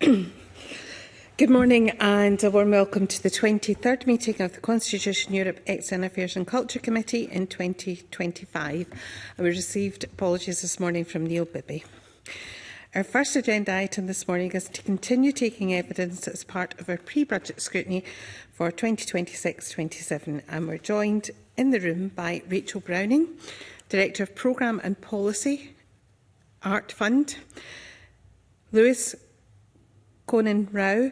Good morning and a warm welcome to the 23rd meeting of the Constitution Europe External Affairs and Culture Committee in 2025. And we received apologies this morning from Neil Bibby. Our first agenda item this morning is to continue taking evidence as part of our pre-budget scrutiny for 2026-27, and we're joined in the room by Rachel Browning, Director of Programme and Policy, Art Fund, Lewis Conan Rao,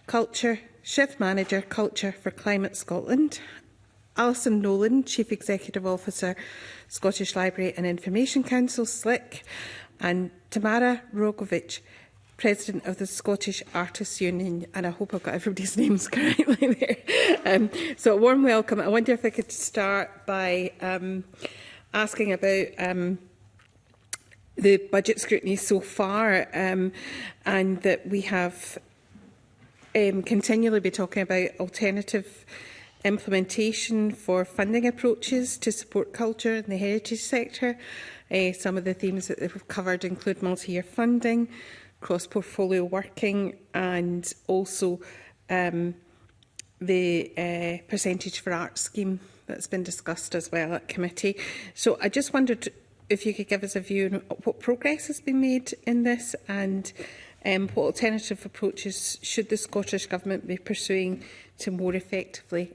Culture Shift Manager, Culture for Climate Scotland, Alison Nolan, Chief Executive Officer, Scottish Library and Information Council, SLIC, and Tamara Rogovic, President of the Scottish Artists Union, and I hope I've got everybody's names correctly there. So a warm welcome. I wonder if I could start by asking about the budget scrutiny so far, and that we have continually been talking about alternative implementation for funding approaches to support culture in the heritage sector. Some of the themes that we've covered include multi-year funding, cross-portfolio working, and also the percentage for arts scheme that's been discussed as well at committee. So I just wondered if you could give us a view on what progress has been made in this, and what alternative approaches should the Scottish Government be pursuing to more effectively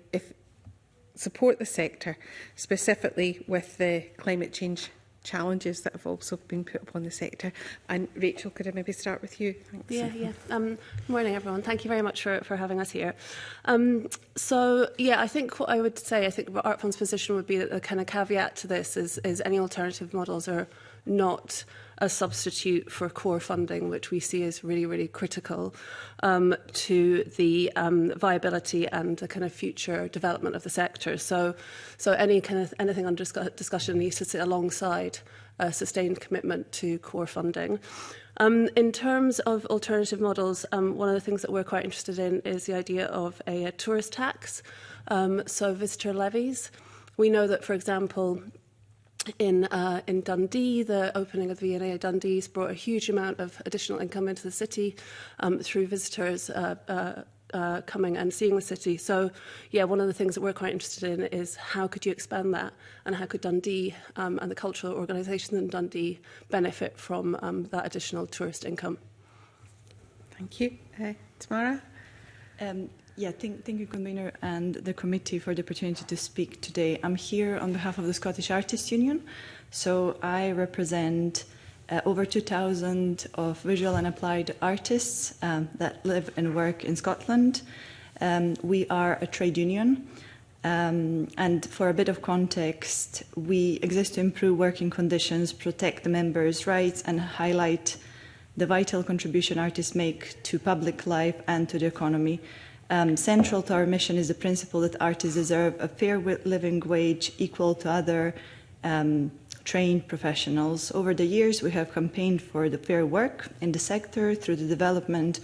support the sector, specifically with the climate change challenges that have also been put upon the sector. And Rachel, could I maybe start with you? Thanks. Yeah. Good morning, everyone. Thank you very much for having us here. I think what I would say, I think Art Fund's position would be that the kind of caveat to this is any alternative models are not a substitute for core funding, which we see as really, really critical to the viability and the kind of future development of the sector. So anything under discussion needs to sit alongside a sustained commitment to core funding. In terms of alternative models, one of the things that we're quite interested in is the idea of a tourist tax, so visitor levies. We know that, for example, in Dundee, the opening of the V&A Dundee has brought a huge amount of additional income into the city through visitors coming and seeing the city. So, one of the things that we're quite interested in is how could you expand that, and how could Dundee and the cultural organisations in Dundee benefit from that additional tourist income? Thank you. Tamara? Thank you, Convener, and the committee for the opportunity to speak today. I'm here on behalf of the Scottish Artists Union. So I represent over 2,000 of visual and applied artists that live and work in Scotland. We are a trade union. And for a bit of context, we exist to improve working conditions, protect the members' rights, and highlight the vital contribution artists make to public life and to the economy. Central to our mission is the principle that artists deserve a fair living wage equal to other trained professionals. Over the years, we have campaigned for the fair work in the sector through the development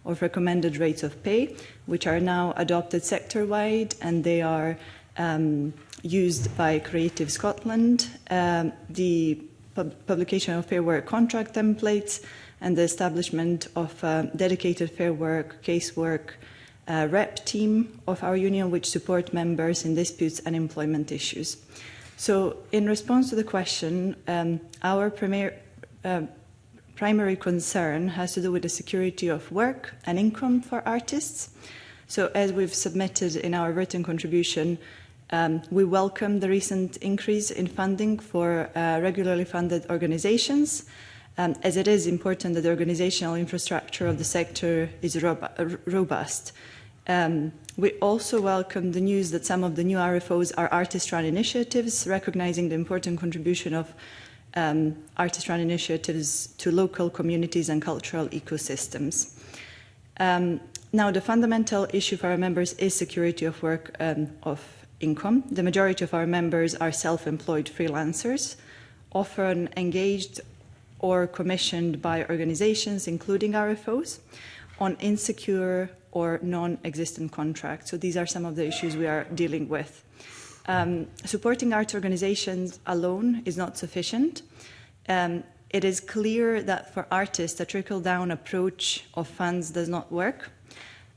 of recommended rates of pay, which are now adopted sector-wide, and they are used by Creative Scotland, the publication of fair work contract templates, and the establishment of dedicated fair work casework rep team of our union, which support members in disputes and employment issues. So in response to the question, our primary concern has to do with the security of work and income for artists. So as we've submitted in our written contribution, we welcome the recent increase in funding for regularly funded organisations, as it is important that the organisational infrastructure of the sector is robust. We also welcome the news that some of the new RFOs are artist-run initiatives, recognising the important contribution of artist-run initiatives to local communities and cultural ecosystems. Now, the fundamental issue for our members is security of work of income. The majority of our members are self-employed freelancers, often engaged or commissioned by organisations, including RFOs, on insecure or non-existent contracts. So these are some of the issues we are dealing with. Supporting arts organisations alone is not sufficient. It is clear that for artists, a trickle-down approach of funds does not work.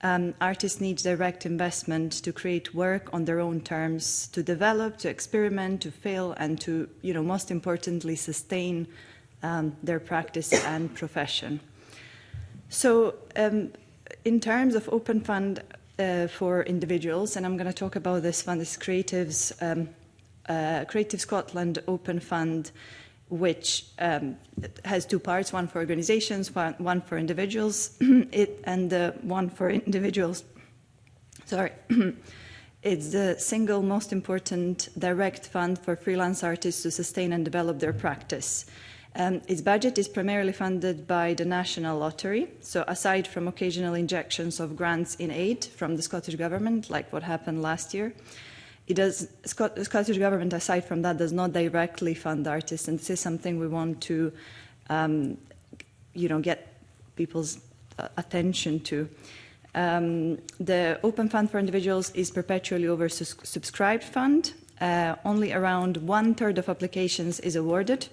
Artists need direct investment to create work on their own terms, to develop, to experiment, to fail, and to, most importantly, sustain their practice and profession. So, in terms of open fund for individuals, and I'm going to talk about this fund, this Creative Scotland Open Fund, which has two parts, one for organisations, one for individuals, one for individuals. Sorry. It's the single most important direct fund for freelance artists to sustain and develop their practice. Its budget is primarily funded by the National Lottery, so aside from occasional injections of grants in aid from the Scottish Government, like what happened last year, the Scottish Government, aside from that, does not directly fund artists, and this is something we want to, get people's attention to. The Open Fund for Individuals is perpetually oversubscribed fund. Only around 1/3 of applications is awarded.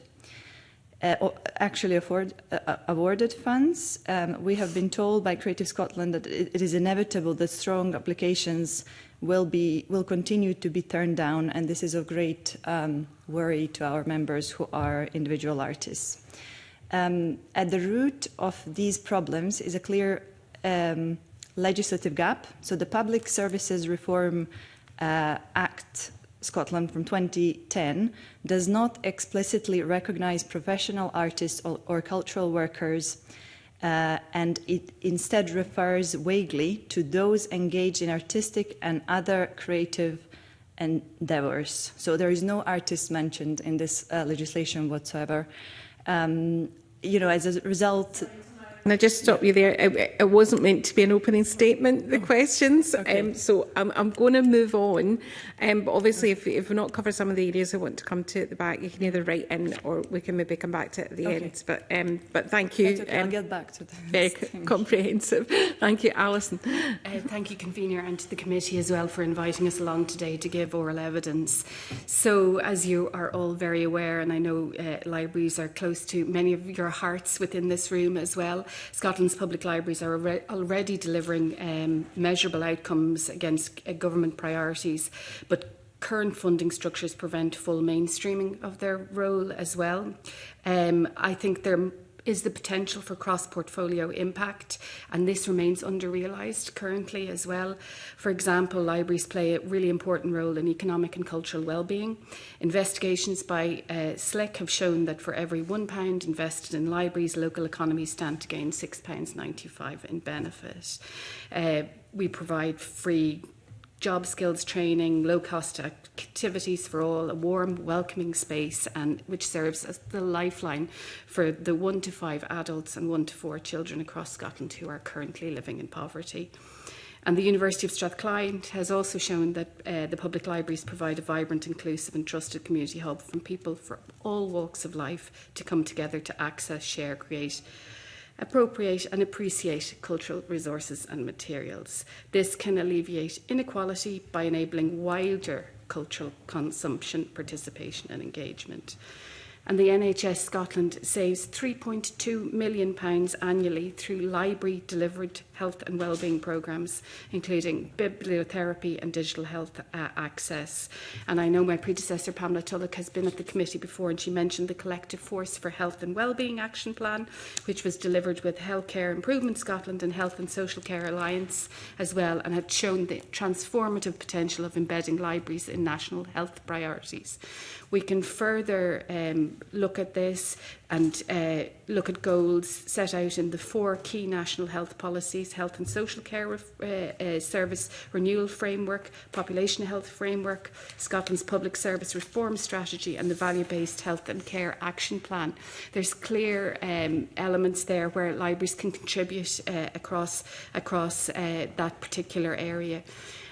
Awarded funds. We have been told by Creative Scotland that it is inevitable that strong applications will continue to be turned down, and this is of great worry to our members who are individual artists. At the root of these problems is a clear legislative gap. So the Public Services Reform Act Scotland from 2010 does not explicitly recognise professional artists or cultural workers, and it instead refers vaguely to those engaged in artistic and other creative endeavours. So there is no artist mentioned in this legislation whatsoever. As a result... Can I just stop you there? It wasn't meant to be an opening statement, the questions. Okay. So I'm going to move on. But obviously, if we've not covered some of the areas I want to come to at the back, you can either write in or we can maybe come back to it at the end. But thank you. That's okay. I'll get back to that. Very comprehensive. Thank you, Alison. Thank you, Convener, and to the committee as well for inviting us along today to give oral evidence. So, as you are all very aware, and I know libraries are close to many of your hearts within this room as well, Scotland's public libraries are already delivering measurable outcomes against government priorities, but current funding structures prevent full mainstreaming of their role as well. I think there is the potential for cross-portfolio impact, and this remains under-realised currently as well. For example, libraries play a really important role in economic and cultural well-being. Investigations by SLIC have shown that for every £1 invested in libraries, local economies stand to gain £6.95 in benefit. We provide free job skills training, low-cost activities for all, a warm, welcoming space, and which serves as the lifeline for the 1 to 5 adults and 1 to 4 children across Scotland who are currently living in poverty. And the University of Strathclyde has also shown that the public libraries provide a vibrant, inclusive and trusted community hub from people from all walks of life to come together to access, share, create, appropriate and appreciate cultural resources and materials. This can alleviate inequality by enabling wider cultural consumption, participation and engagement. And the NHS Scotland saves £3.2 million annually through library-delivered health and wellbeing programmes, including bibliotherapy and digital health access. And I know my predecessor, Pamela Tulloch, has been at the committee before, and she mentioned the Collective Force for Health and Wellbeing Action Plan, which was delivered with Healthcare Improvement Scotland and Health and Social Care Alliance as well, and had shown the transformative potential of embedding libraries in national health priorities. We can further look at this and look at goals set out in the 4 key national health policies: Health and Social Care Service Renewal Framework, Population Health Framework, Scotland's Public Service Reform Strategy and the Value-Based Health and Care Action Plan. There's clear elements there where libraries can contribute across that particular area.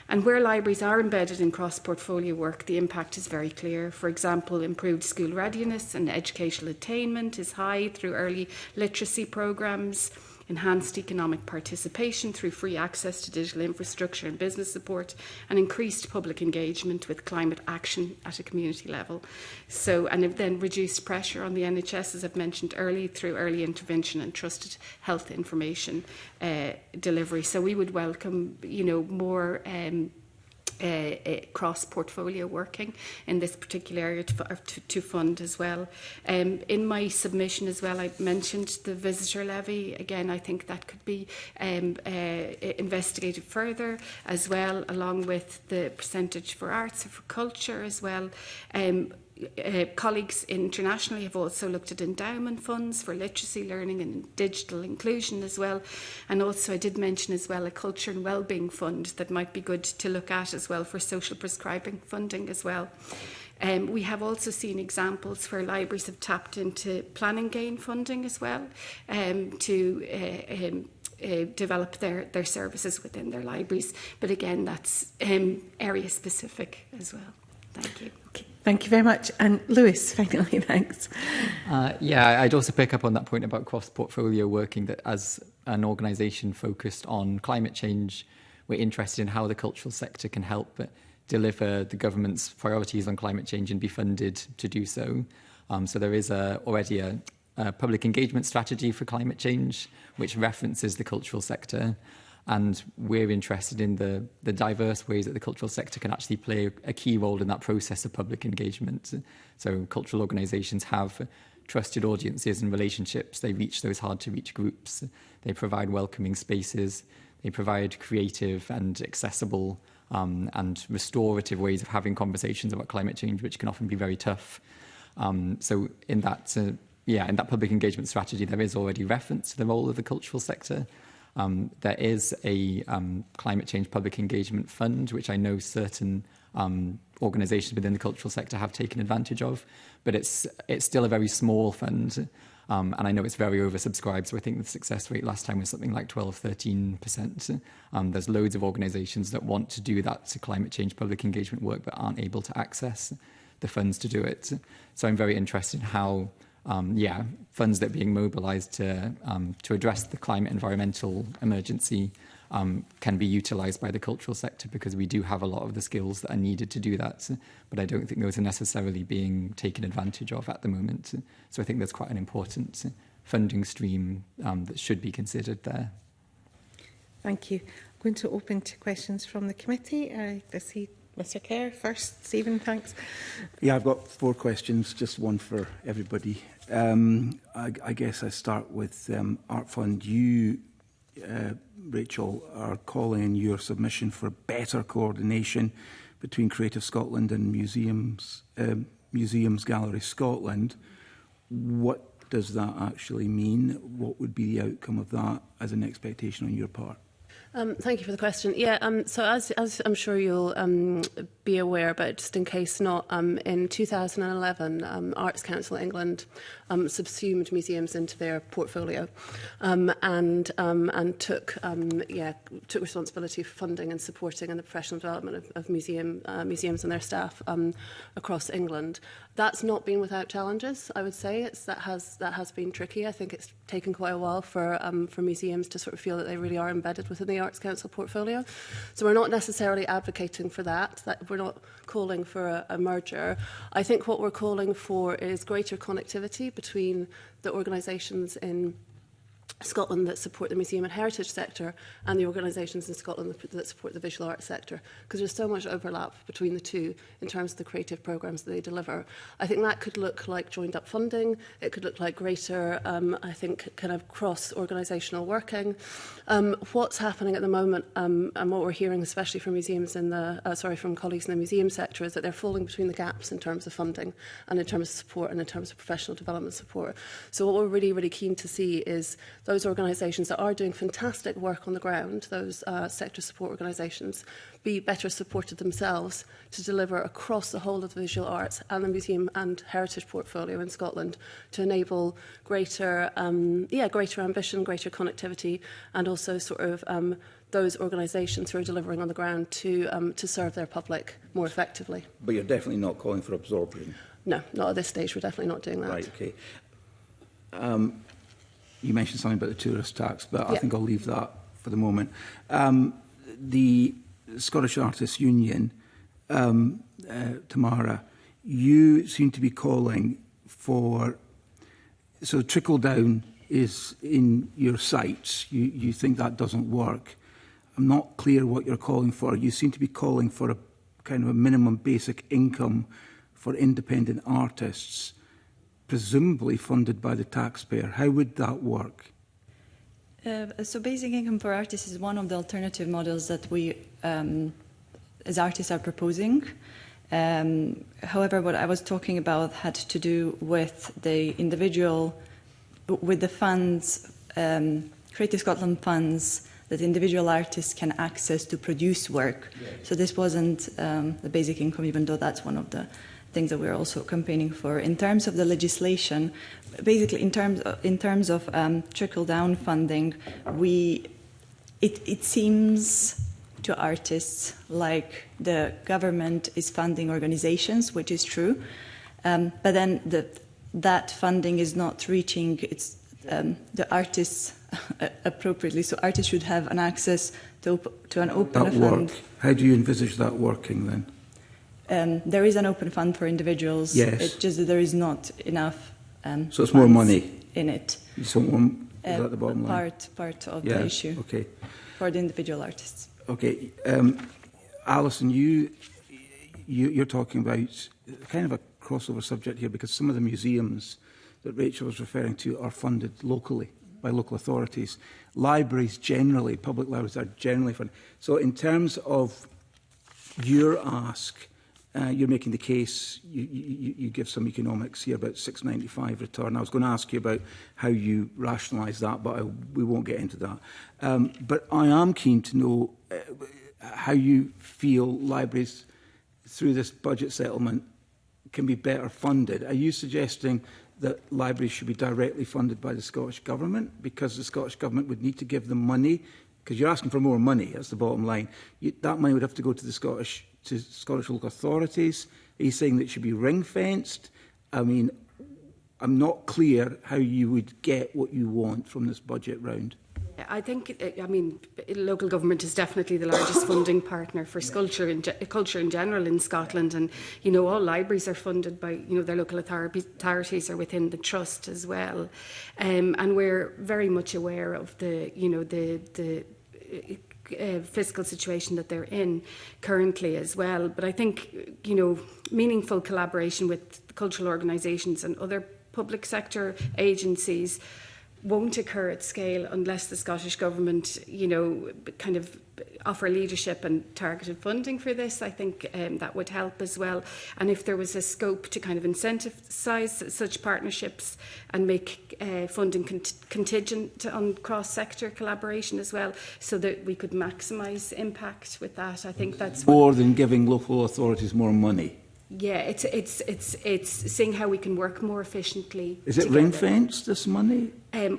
And where libraries are embedded in cross-portfolio work, the impact is very clear. For example, improved school readiness and educational attainment is high through early literacy programmes. enhanced economic participation through free access to digital infrastructure and business support, and increased public engagement with climate action at a community level. So, and then reduced pressure on the NHS, as I've mentioned earlier, through early intervention and trusted health information delivery. So we would welcome, more cross-portfolio working in this particular area to fund as well. In my submission as well, I mentioned the visitor levy. Again, I think that could be investigated further as well, along with the percentage for arts and for culture as well. Colleagues internationally have also looked at endowment funds for literacy, learning and digital inclusion as well. And also I did mention as well a culture and wellbeing fund that might be good to look at as well for social prescribing funding as well. We have also seen examples where libraries have tapped into planning gain funding as well to develop their services within their libraries. But again, that's area specific as well. Thank you. Okay, thank you very much. And Lewis, finally, thanks. I'd also pick up on that point about cross-portfolio working, that as an organisation focused on climate change, we're interested in how the cultural sector can help deliver the government's priorities on climate change and be funded to do so. So there is already a public engagement strategy for climate change, which references the cultural sector. And we're interested in the diverse ways that the cultural sector can actually play a key role in that process of public engagement. So cultural organisations have trusted audiences and relationships. They reach those hard-to-reach groups. They provide welcoming spaces. They provide creative and accessible and restorative ways of having conversations about climate change, which can often be very tough. So in that public engagement strategy, there is already reference to the role of the cultural sector. There is a climate change public engagement fund, which I know certain organisations within the cultural sector have taken advantage of, but it's still a very small fund, and I know it's very oversubscribed, so I think the success rate last time was something like 12-13%. There's loads of organisations that want to do that climate change public engagement work but aren't able to access the funds to do it. So I'm very interested in how funds that are being mobilised to address the climate environmental emergency can be utilised by the cultural sector, because we do have a lot of the skills that are needed to do that, but I don't think those are necessarily being taken advantage of at the moment. So I think there's quite an important funding stream that should be considered there. Thank you. I'm going to open to questions from the committee. I see Mr. Kerr first. Stephen, thanks. Yeah, I've got 4 questions, just one for everybody. I guess I start with Art Fund. You, Rachel, are calling in your submission for better coordination between Creative Scotland and Museums Galleries Scotland. What does that actually mean? What would be the outcome of that as an expectation on your part? Thank you for the question. So as I'm sure you'll be aware, but just in case not, in 2011, Arts Council England subsumed museums into their portfolio and took responsibility for funding and supporting and the professional development of museums and their staff across England. That's not been without challenges, I would say. That has been tricky. I think it's taken quite a while for museums to sort of feel that they really are embedded within the Arts Council portfolio. So we're not necessarily advocating for that we're not calling for a merger. I think what we're calling for is greater connectivity between the organisations in Scotland that support the museum and heritage sector and the organisations in Scotland that support the visual arts sector, because there's so much overlap between the two in terms of the creative programmes that they deliver. I think that could look like joined up funding. It could look like greater, I think, kind of cross-organisational working. What's happening at the moment and what we're hearing, especially from museums in from colleagues in the museum sector, is that they're falling between the gaps in terms of funding and in terms of support and in terms of professional development support. So what we're really, really keen to see is those organisations that are doing fantastic work on the ground, those sector support organisations, be better supported themselves to deliver across the whole of the visual arts and the museum and heritage portfolio in Scotland to enable greater ambition, greater connectivity, and also sort of those organisations who are delivering on the ground to serve their public more effectively. But you're definitely not calling for absorption? No, not at this stage. We're definitely not doing that. Right, okay. you mentioned something about the tourist tax, but I Yeah. think I'll leave that for the moment. The Scottish Artists Union, Tamara, you seem to be calling for, so trickle down is in your sights. You think that doesn't work. I'm not clear what you're calling for. You seem to be calling for a kind of a minimum basic income for independent artists, presumably funded by the taxpayer. How would that work? So basic income for artists is one of the alternative models that we, as artists, are proposing. However, what I was talking about had to do with the individual, with the funds, Creative Scotland funds that individual artists can access to produce work. Yes. So this wasn't the basic income, even though that's one of the things that we're also campaigning for. In terms of the legislation, basically in terms of trickle-down funding, it seems to artists like the government is funding organizations, which is true, but then that funding is not reaching the artists appropriately. So artists should have an access to an open fund. How do you envisage that working then? There is an open fund for individuals. Yes. It's just that there is not enough. So it's more money in it. So is that the bottom line? Part of the issue. Okay. For the individual artists. Okay, Alison, you're talking about kind of a crossover subject here, because some of the museums that Rachel was referring to are funded locally by local authorities. Libraries generally, public libraries are generally funded. So in terms of your ask, you're making the case, you give some economics here about 695 return. I was going to ask you about how you rationalise that, but we won't get into that. But I am keen to know how you feel libraries, through this budget settlement, can be better funded. Are you suggesting that libraries should be directly funded by the Scottish Government, because the Scottish Government would need to give them money? Because you're asking for more money, that's the bottom line. That money would have to go to the Scottish local authorities. Are you saying that it should be ring-fenced? I mean, I'm not clear how you would get what you want from this budget round. I think, I mean, local government is definitely the largest funding partner for culture in general in Scotland, and all libraries are funded by their local authorities or within the trust as well, and we're very much aware of the fiscal situation that they're in currently as well. But I think meaningful collaboration with cultural organisations and other public sector agencies won't occur at scale unless the Scottish Government, kind of offer leadership and targeted funding for this. I think that would help as well. And if there was a scope to kind of incentivise such partnerships and make funding contingent on cross-sector collaboration as well, so that we could maximise impact with that, I think that's more than giving local authorities more money. Yeah, it's seeing how we can work more efficiently. Is it ring-fenced, this money?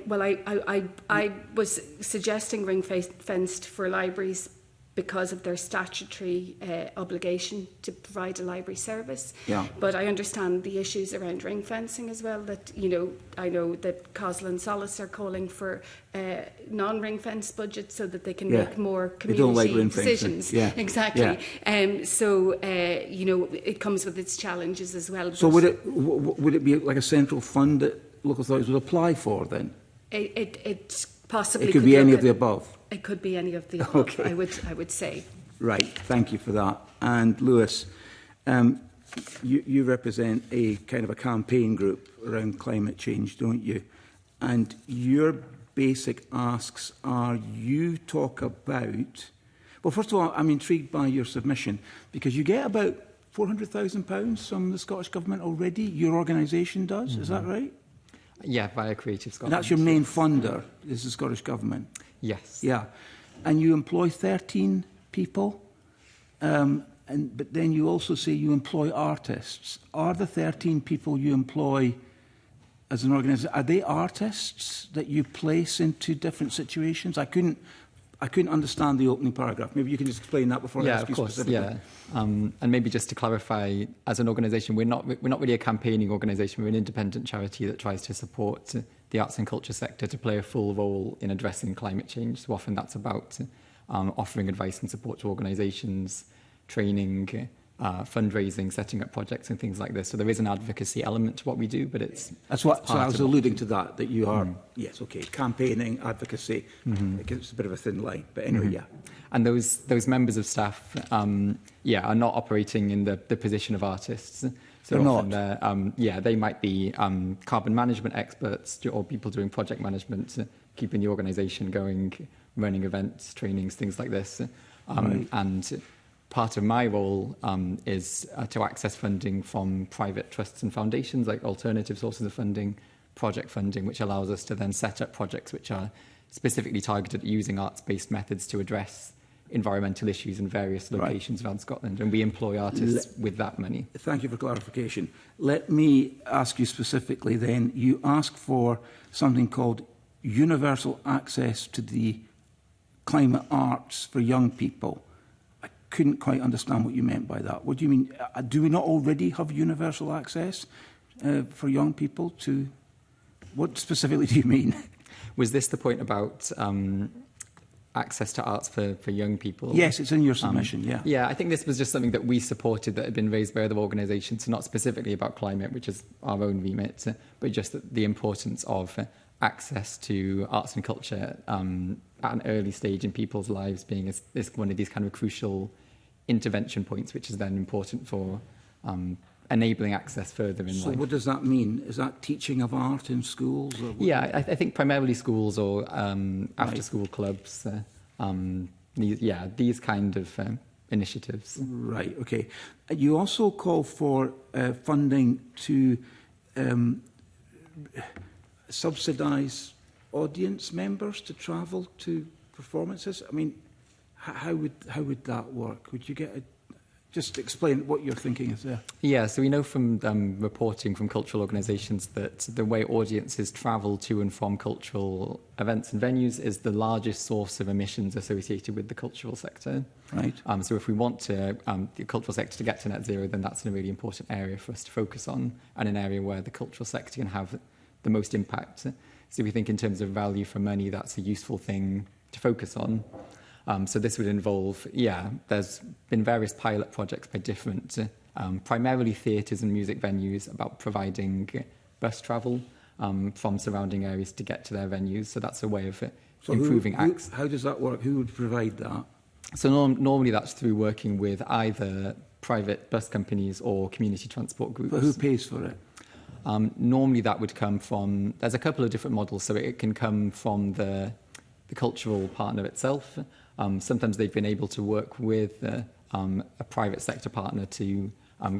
Well, I was suggesting ring-fenced for libraries because of their statutory obligation to provide a library service. Yeah. But I understand the issues around ring fencing as well. That I know that COSLA and Solace are calling for non-ring fence budgets so that they can make more community decisions. Yeah. Exactly. Yeah. So it comes with its challenges as well. So would it be like a central fund that local authorities would apply for then? It possibly could be any of the above. It could be any of the above. Okay. I would say. Right. Thank you for that. And Lewis, you represent a kind of a campaign group around climate change, don't you? And your basic asks are, you talk about, well, first of all, I'm intrigued by your submission, because you get about £400,000 from the Scottish Government already. Your organisation does, Is that right? Yeah, via Creative Scotland. And that's your main funder, is the Scottish Government? Yes. Yeah. And you employ 13 people, but then you also say you employ artists. Are the 13 people you employ as an organisation, are they artists that you place into different situations? I couldn't understand the opening paragraph. Maybe you can just explain that before I ask you specifically. Yeah, and maybe just to clarify, as an organisation, we're not really a campaigning organisation. We're an independent charity that tries to support the arts and culture sector to play a full role in addressing climate change. So often that's about offering advice and support to organisations, training, fundraising, setting up projects and things like this. So there is an advocacy element to what we do, but That's what so I was alluding to that you are, yes, okay, campaigning, advocacy, it's a bit of a thin line, but anyway, yeah. And those members of staff, are not operating in the position of artists. So They're often not. they might be carbon management experts or people doing project management, keeping the organisation going, running events, trainings, things like this. Right. And part of my role is to access funding from private trusts and foundations, like alternative sources of funding, project funding, which allows us to then set up projects which are specifically targeted at using arts-based methods to address environmental issues in various locations around Scotland, and we employ artists with that money. Thank you for clarification. Let me ask you specifically then, you ask for something called universal access to the climate arts for young people. I couldn't quite understand what you meant by that. What do you mean? Do we not already have universal access for young people to... What specifically do you mean? Was this the point about access to arts for young people? Yes, it's in your submission, yeah. Yeah, I think this was just something that we supported that had been raised by other organisations, so not specifically about climate, which is our own remit, but just the importance of access to arts and culture at an early stage in people's lives being is one of these kind of crucial intervention points, which is then important for enabling access further in life. So what does that mean? Is that teaching of art in schools? Or Yeah, I think primarily schools or after-school clubs. These kind of initiatives. Right, okay. You also call for funding to subsidise audience members to travel to performances. I mean, how would that work? Would you get just explain what your thinking is there. Yeah, so we know from reporting from cultural organisations that the way audiences travel to and from cultural events and venues is the largest source of emissions associated with the cultural sector. Right. So if we want to, the cultural sector to get to net zero, then that's a really important area for us to focus on, and an area where the cultural sector can have the most impact. So we think in terms of value for money, that's a useful thing to focus on. So this would involve, there's been various pilot projects by different, primarily theatres and music venues, about providing bus travel from surrounding areas to get to their venues. So that's a way of improving access. How does that work? Who would provide that? So normally that's through working with either private bus companies or community transport groups. But who pays for it? Normally that would come from, there's a couple of different models. So it can come from the cultural partner itself. Sometimes they've been able to work with a private sector partner to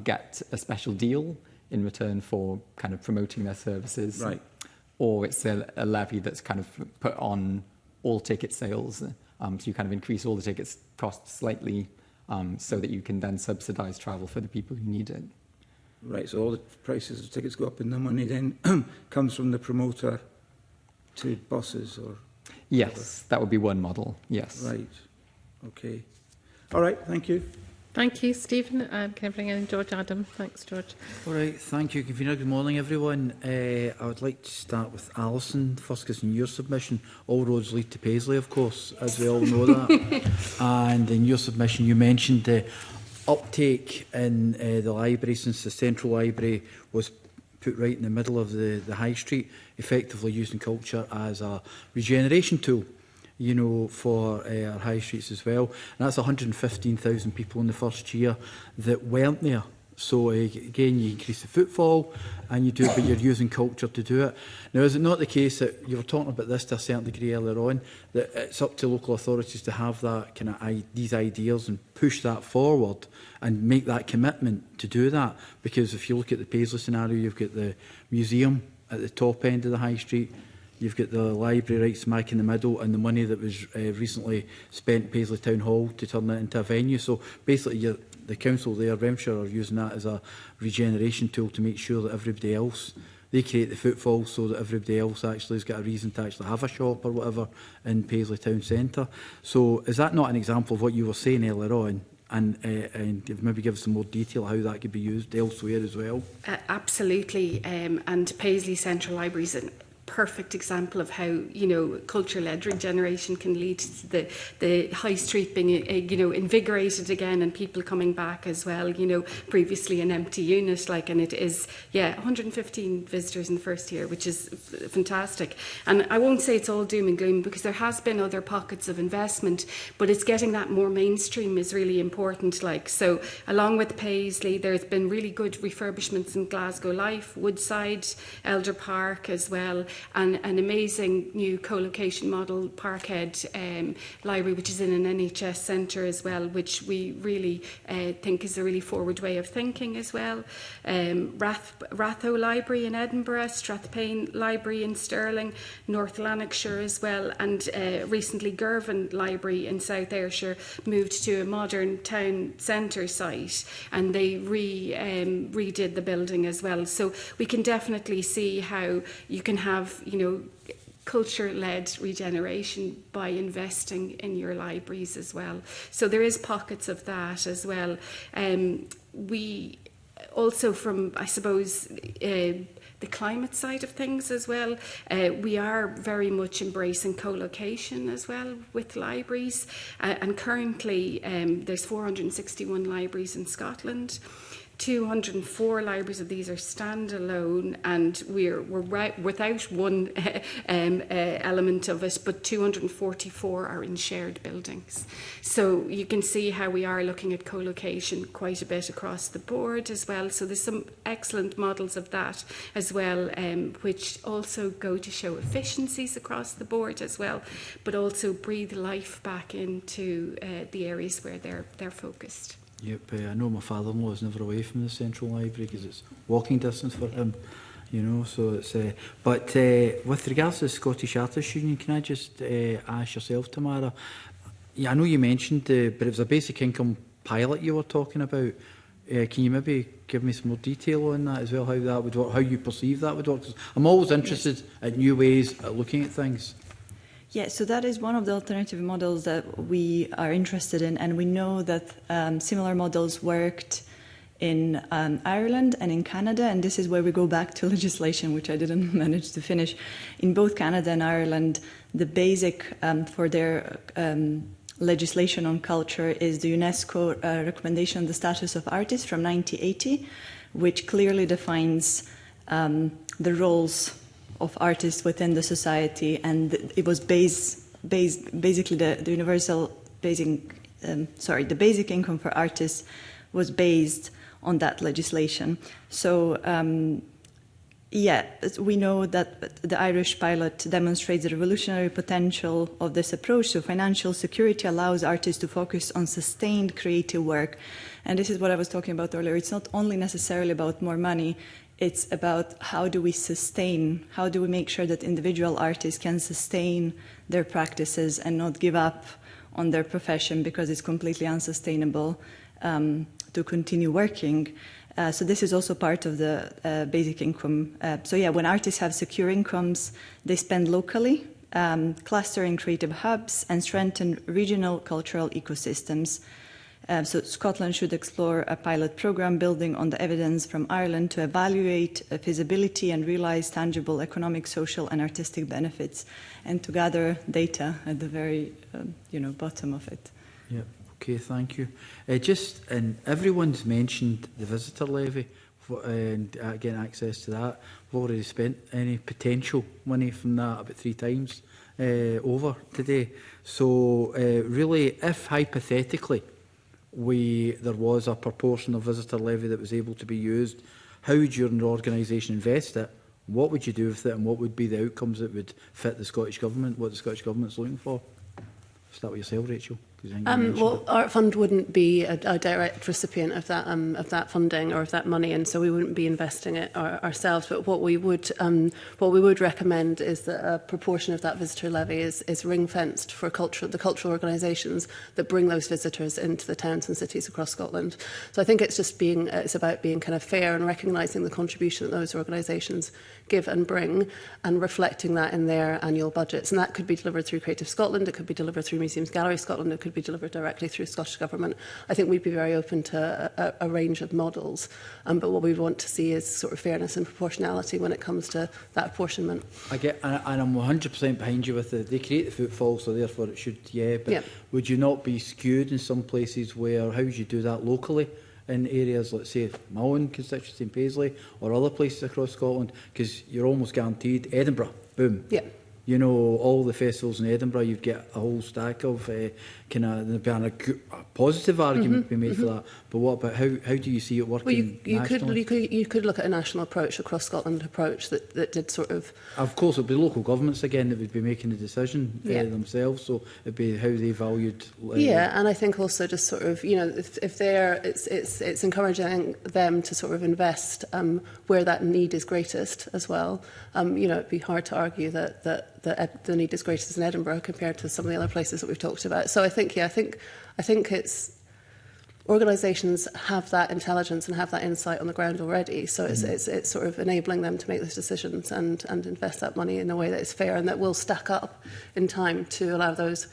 get a special deal in return for kind of promoting their services. Right. Or it's a levy that's kind of put on all ticket sales. So you kind of increase all the tickets costs slightly so that you can then subsidise travel for the people who need it. Right, so all the prices of tickets go up and the money then comes from the promoter to buses or... Yes, that would be one model, yes. Right, okay. All right, thank you. Thank you, Stephen. Can I bring in George Adam? Thanks, George. All right, thank you, Convener. Good morning, everyone. I would like to start with Alison, first because in your submission, all roads lead to Paisley, of course, as we all know that. And in your submission, you mentioned the uptake in the library since the Central Library was put right in the middle of the High Street, effectively using culture as a regeneration tool, you know, for our high streets as well. And that's 115,000 people in the first year that weren't there. So again, you increase the footfall and you do it, but you're using culture to do it. Now, is it not the case that you were talking about this to a certain degree earlier on, that it's up to local authorities to have that kind of these ideas and push that forward and make that commitment to do that? Because if you look at the Paisley scenario, you've got the museum at the top end of the high street, you've got the library right smack in the middle, and the money that was recently spent Paisley Town Hall to turn it into a venue. So basically, the council there, Renfrewshire, are using that as a regeneration tool to make sure that everybody else, they create the footfall so that everybody else actually has got a reason to actually have a shop or whatever in Paisley Town Centre. So is that not an example of what you were saying earlier on? And maybe give us some more detail how that could be used elsewhere as well. Absolutely. And Paisley Central Library is an perfect example of how, you know, culture-led regeneration can lead to the high street being, you know, invigorated again and people coming back as well, you know, previously an empty unit, like, and it is, yeah, 115 visitors in the first year, which is fantastic. And I won't say it's all doom and gloom, because there has been other pockets of investment, but it's getting that more mainstream is really important, like. So along with Paisley, there's been really good refurbishments in Glasgow Life, Woodside, Elder Park as well, and an amazing new co-location model, Parkhead Library, which is in an NHS centre as well, which we really think is a really forward way of thinking as well. Ratho Library in Edinburgh, Strathpayne Library in Stirling, North Lanarkshire as well, and recently Girvan Library in South Ayrshire moved to a modern town centre site, and they redid the building as well. So we can definitely see how you can have, you know, culture-led regeneration by investing in your libraries as well. So there is pockets of that as well. We also, from, I suppose, the climate side of things as well, we are very much embracing co-location as well with libraries, and currently there's 461 libraries in Scotland. 204 libraries of these are standalone, and we're right without one element of it, but 244 are in shared buildings. So you can see how we are looking at co-location quite a bit across the board as well. So there's some excellent models of that as well, which also go to show efficiencies across the board as well, but also breathe life back into the areas where they're focused. Yep, I know my father-in-law is never away from the Central Library because it's walking distance for him, you know, so it's... But with regards to the Scottish Artists Union, can I just ask yourself, Tamara, yeah, I know you mentioned, but it was a basic income pilot you were talking about. Can you maybe give me some more detail on that as well, how that would work, how you perceive that would work? 'Cause I'm always interested at new ways at looking at things. Yeah, so that is one of the alternative models that we are interested in, and we know that similar models worked in Ireland and in Canada, and this is where we go back to legislation, which I didn't manage to finish. In both Canada and Ireland, the basic for their legislation on culture is the UNESCO recommendation on the status of artists from 1980, which clearly defines the roles of artists within the society, and it was basically the universal basic, the basic income for artists was based on that legislation. So, yeah, we know that the Irish pilot demonstrates the revolutionary potential of this approach. So financial security allows artists to focus on sustained creative work. And this is what I was talking about earlier. It's not only necessarily about more money, it's about how do we sustain, how do we make sure that individual artists can sustain their practices and not give up on their profession because it's completely unsustainable to continue working. So this is also part of the basic income. So yeah, when artists have secure incomes, they spend locally, cluster in creative hubs, and strengthen regional cultural ecosystems. So Scotland should explore a pilot program building on the evidence from Ireland to evaluate feasibility and realise tangible economic, social and artistic benefits, and to gather data at the very bottom of it. Yeah. Okay, thank you. And everyone's mentioned the visitor levy and getting access to that. We've already spent any potential money from that about 3 times over today. So really, if hypothetically there was a proportion of visitor levy that was able to be used, how would your organisation invest it? What would you do with it, and what would be the outcomes that would fit the Scottish Government, what the Scottish Government's looking for? Start with yourself, Rachel. Well, Art Fund wouldn't be a direct recipient of that funding or of that money, and so we wouldn't be investing it ourselves. But what we would recommend is that a proportion of that visitor levy is ring fenced for the cultural organisations that bring those visitors into the towns and cities across Scotland. So I think it's about being kind of fair and recognising the contribution that those organisations give and bring, and reflecting that in their annual budgets. And that could be delivered through Creative Scotland, it could be delivered through Museums Gallery Scotland, it could would be delivered directly through Scottish Government. I think we'd be very open to a range of models, but what we want to see is sort of fairness and proportionality when it comes to that apportionment. I get, and I'm 100% behind you with they create the footfall, so therefore it should, but would you not be skewed in some places where, how would you do that locally? In areas, let's say, my own constituency in Paisley or other places across Scotland, because you're almost guaranteed Edinburgh, boom. Yeah. You know, all the festivals in Edinburgh, you'd get a whole stack of kind of, there'd be a positive argument to be made for that. But what about, how do you see it working nationally? You could look at a national approach, across Scotland approach that did sort of... Of course, it would be local governments again that would be making the decision themselves, so it'd be how they valued... and I think also just sort of, you know, if they're... It's encouraging them to sort of invest where that need is greatest as well. You know, it'd be hard to argue that the need is greatest in Edinburgh compared to some of the other places that we've talked about. So I think it's organisations have that intelligence and have that insight on the ground already. So it's sort of enabling them to make those decisions and invest that money in a way that is fair and that will stack up in time to allow those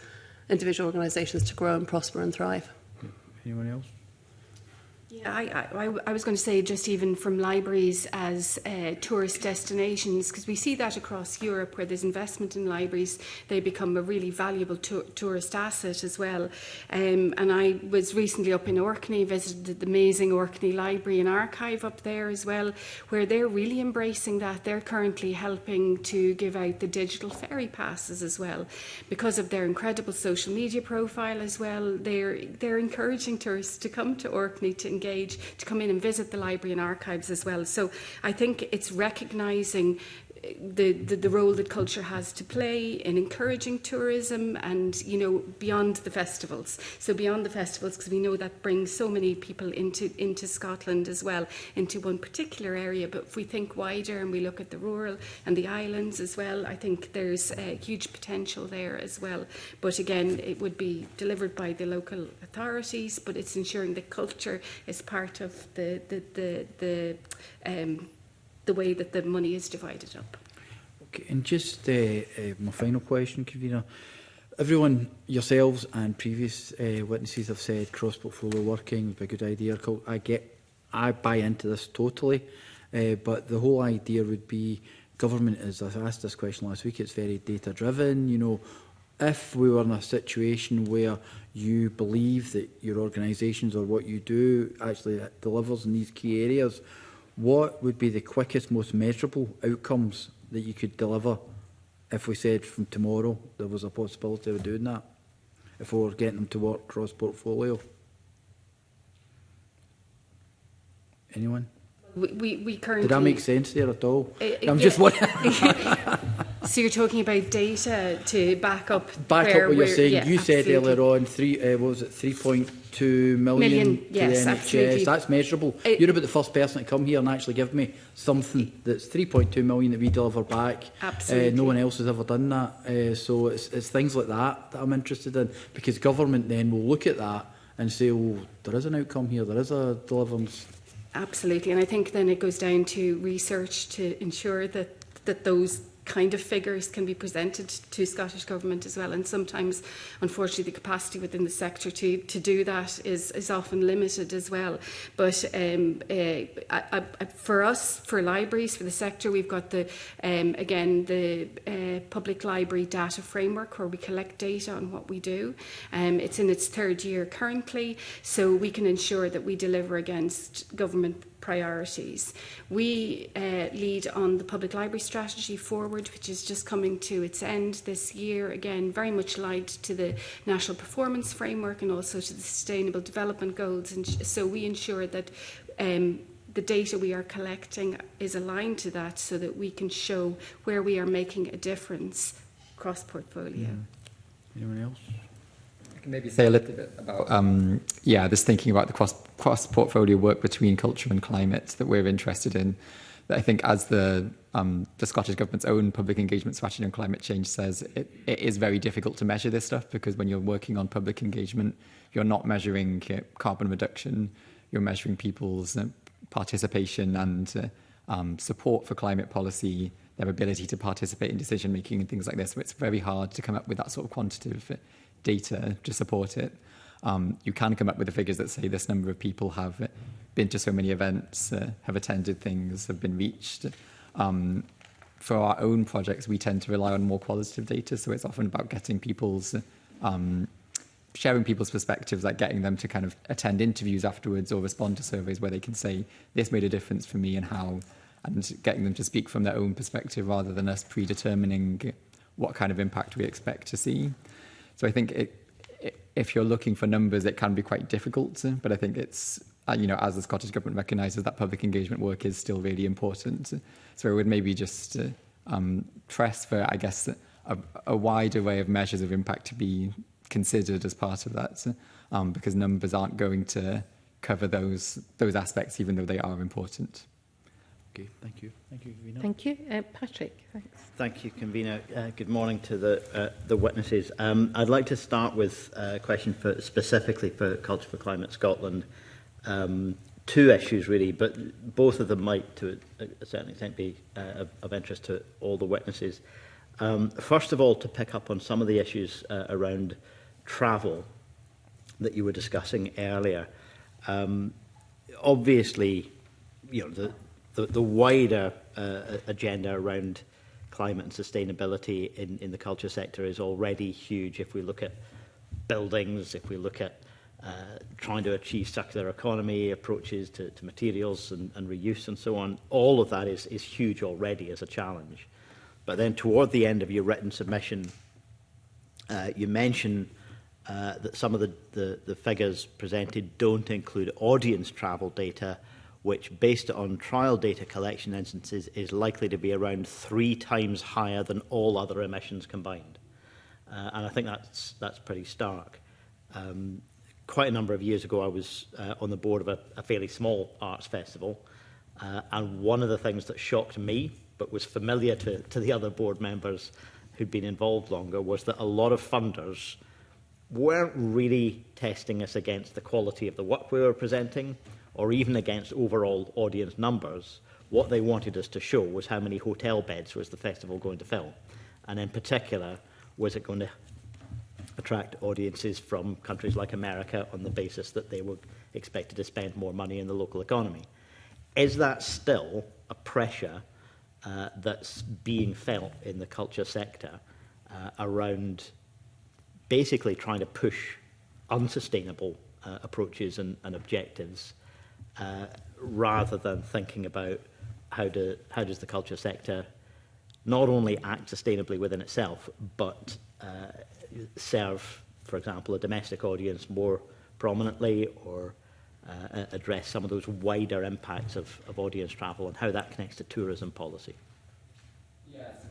individual organisations to grow and prosper and thrive. Anyone else? Yeah, I was going to say, just even from libraries as tourist destinations, because we see that across Europe where there's investment in libraries, they become a really valuable tourist asset as well. And I was recently up in Orkney, visited the amazing Orkney Library and Archive up there as well, where they're really embracing that. They're currently helping to give out the digital ferry passes as well. Because of their incredible social media profile as well, they're encouraging tourists to come to Orkney to engage, to come in and visit the library and archives as well. So I think it's recognising the role that culture has to play in encouraging tourism and, you know, beyond the festivals. So beyond the festivals, because we know that brings so many people into Scotland as well, into one particular area. But if we think wider and we look at the rural and the islands as well, I think there's a huge potential there as well. But again, it would be delivered by the local authorities, but it's ensuring that culture is part of the way that the money is divided up. Okay, and just my final question, Convener. Everyone, yourselves and previous witnesses have said cross-portfolio working would be a good idea. I buy into this totally, but the whole idea would be government, as I asked this question last week, it's very data-driven. You know, if we were in a situation where you believe that your organisations or what you do actually delivers in these key areas, what would be the quickest, most measurable outcomes that you could deliver if we said from tomorrow there was a possibility of doing that, if we were getting them to work cross-portfolio? Anyone? We currently... Did that make sense there at all? I'm yeah. just wondering. So you're talking about data to back up what you're saying. Yeah, you said absolutely. earlier on, 3.2 million to yes, the NHS. absolutely. That's measurable. You're about the first person to come here and actually give me something that's 3.2 million that we deliver back. Absolutely. No one else has ever done that. So it's things like that I'm interested in, because government then will look at that and say, oh, there is an outcome here, there is a deliverance. Absolutely, and I think then it goes down to research to ensure that those kind of figures can be presented to Scottish Government as well. And sometimes, unfortunately, the capacity within the sector to do that is often limited as well. But for us, for libraries, for the sector, we've got the Public Library Data Framework, where we collect data on what we do. It's in its third year currently, so we can ensure that we deliver against government priorities. We lead on the Public Library Strategy Forward, which is just coming to its end this year. Again, very much aligned to the National Performance Framework and also to the Sustainable Development Goals. And so we ensure that the data we are collecting is aligned to that, so that we can show where we are making a difference cross-portfolio. Anyone else? I can maybe say a little bit about this thinking about the cross-portfolio work between culture and climate that we're interested in. That I think, as the Scottish Government's own public engagement strategy on climate change says, it is very difficult to measure this stuff, because when you're working on public engagement, you're not measuring carbon reduction, you're measuring people's participation and support for climate policy, their ability to participate in decision making and things like this. So it's very hard to come up with that sort of quantitative data to support it. You can come up with the figures that say this number of people have been to so many events, have attended things, have been reached. For our own projects, we tend to rely on more qualitative data, so it's often about getting people's, sharing people's perspectives, like getting them to kind of attend interviews afterwards or respond to surveys where they can say, this made a difference for me and how, and getting them to speak from their own perspective rather than us predetermining what kind of impact we expect to see. So I think if you're looking for numbers, it can be quite difficult, but I think it's, as the Scottish Government recognises that public engagement work is still really important. So I would maybe just press for, I guess, a wide array of measures of impact to be considered as part of that, because numbers aren't going to cover those aspects, even though they are important. Okay, thank you. Thank you, Convener. Thank you. Patrick, thanks. Thank you, Convener. Good morning to the witnesses. I'd like to start with a question specifically for Culture for Climate Scotland. Two issues, really, but both of them might, to a certain extent, be of interest to all the witnesses. First of all, to pick up on some of the issues around travel that you were discussing earlier. Obviously, the wider agenda around climate and sustainability in the culture sector is already huge. If we look at buildings, if we look at trying to achieve circular economy, approaches to materials and reuse and so on, all of that is huge already as a challenge. But then toward the end of your written submission, you mention that some of the figures presented don't include audience travel data, which, based on trial data collection instances, is likely to be around 3 times higher than all other emissions combined. And I think that's pretty stark. Quite a number of years ago, I was on the board of a fairly small arts festival, and one of the things that shocked me, but was familiar to the other board members who'd been involved longer, was that a lot of funders weren't really testing us against the quality of the work we were presenting, or even against overall audience numbers. What they wanted us to show was how many hotel beds was the festival going to fill, and in particular, was it going to attract audiences from countries like America on the basis that they were expected to spend more money in the local economy. Is that still a pressure that's being felt in the culture sector around basically trying to push unsustainable approaches and objectives rather than thinking about how does the culture sector not only act sustainably within itself, but serve, for example, a domestic audience more prominently, or address some of those wider impacts of audience travel and how that connects to tourism policy? Yes,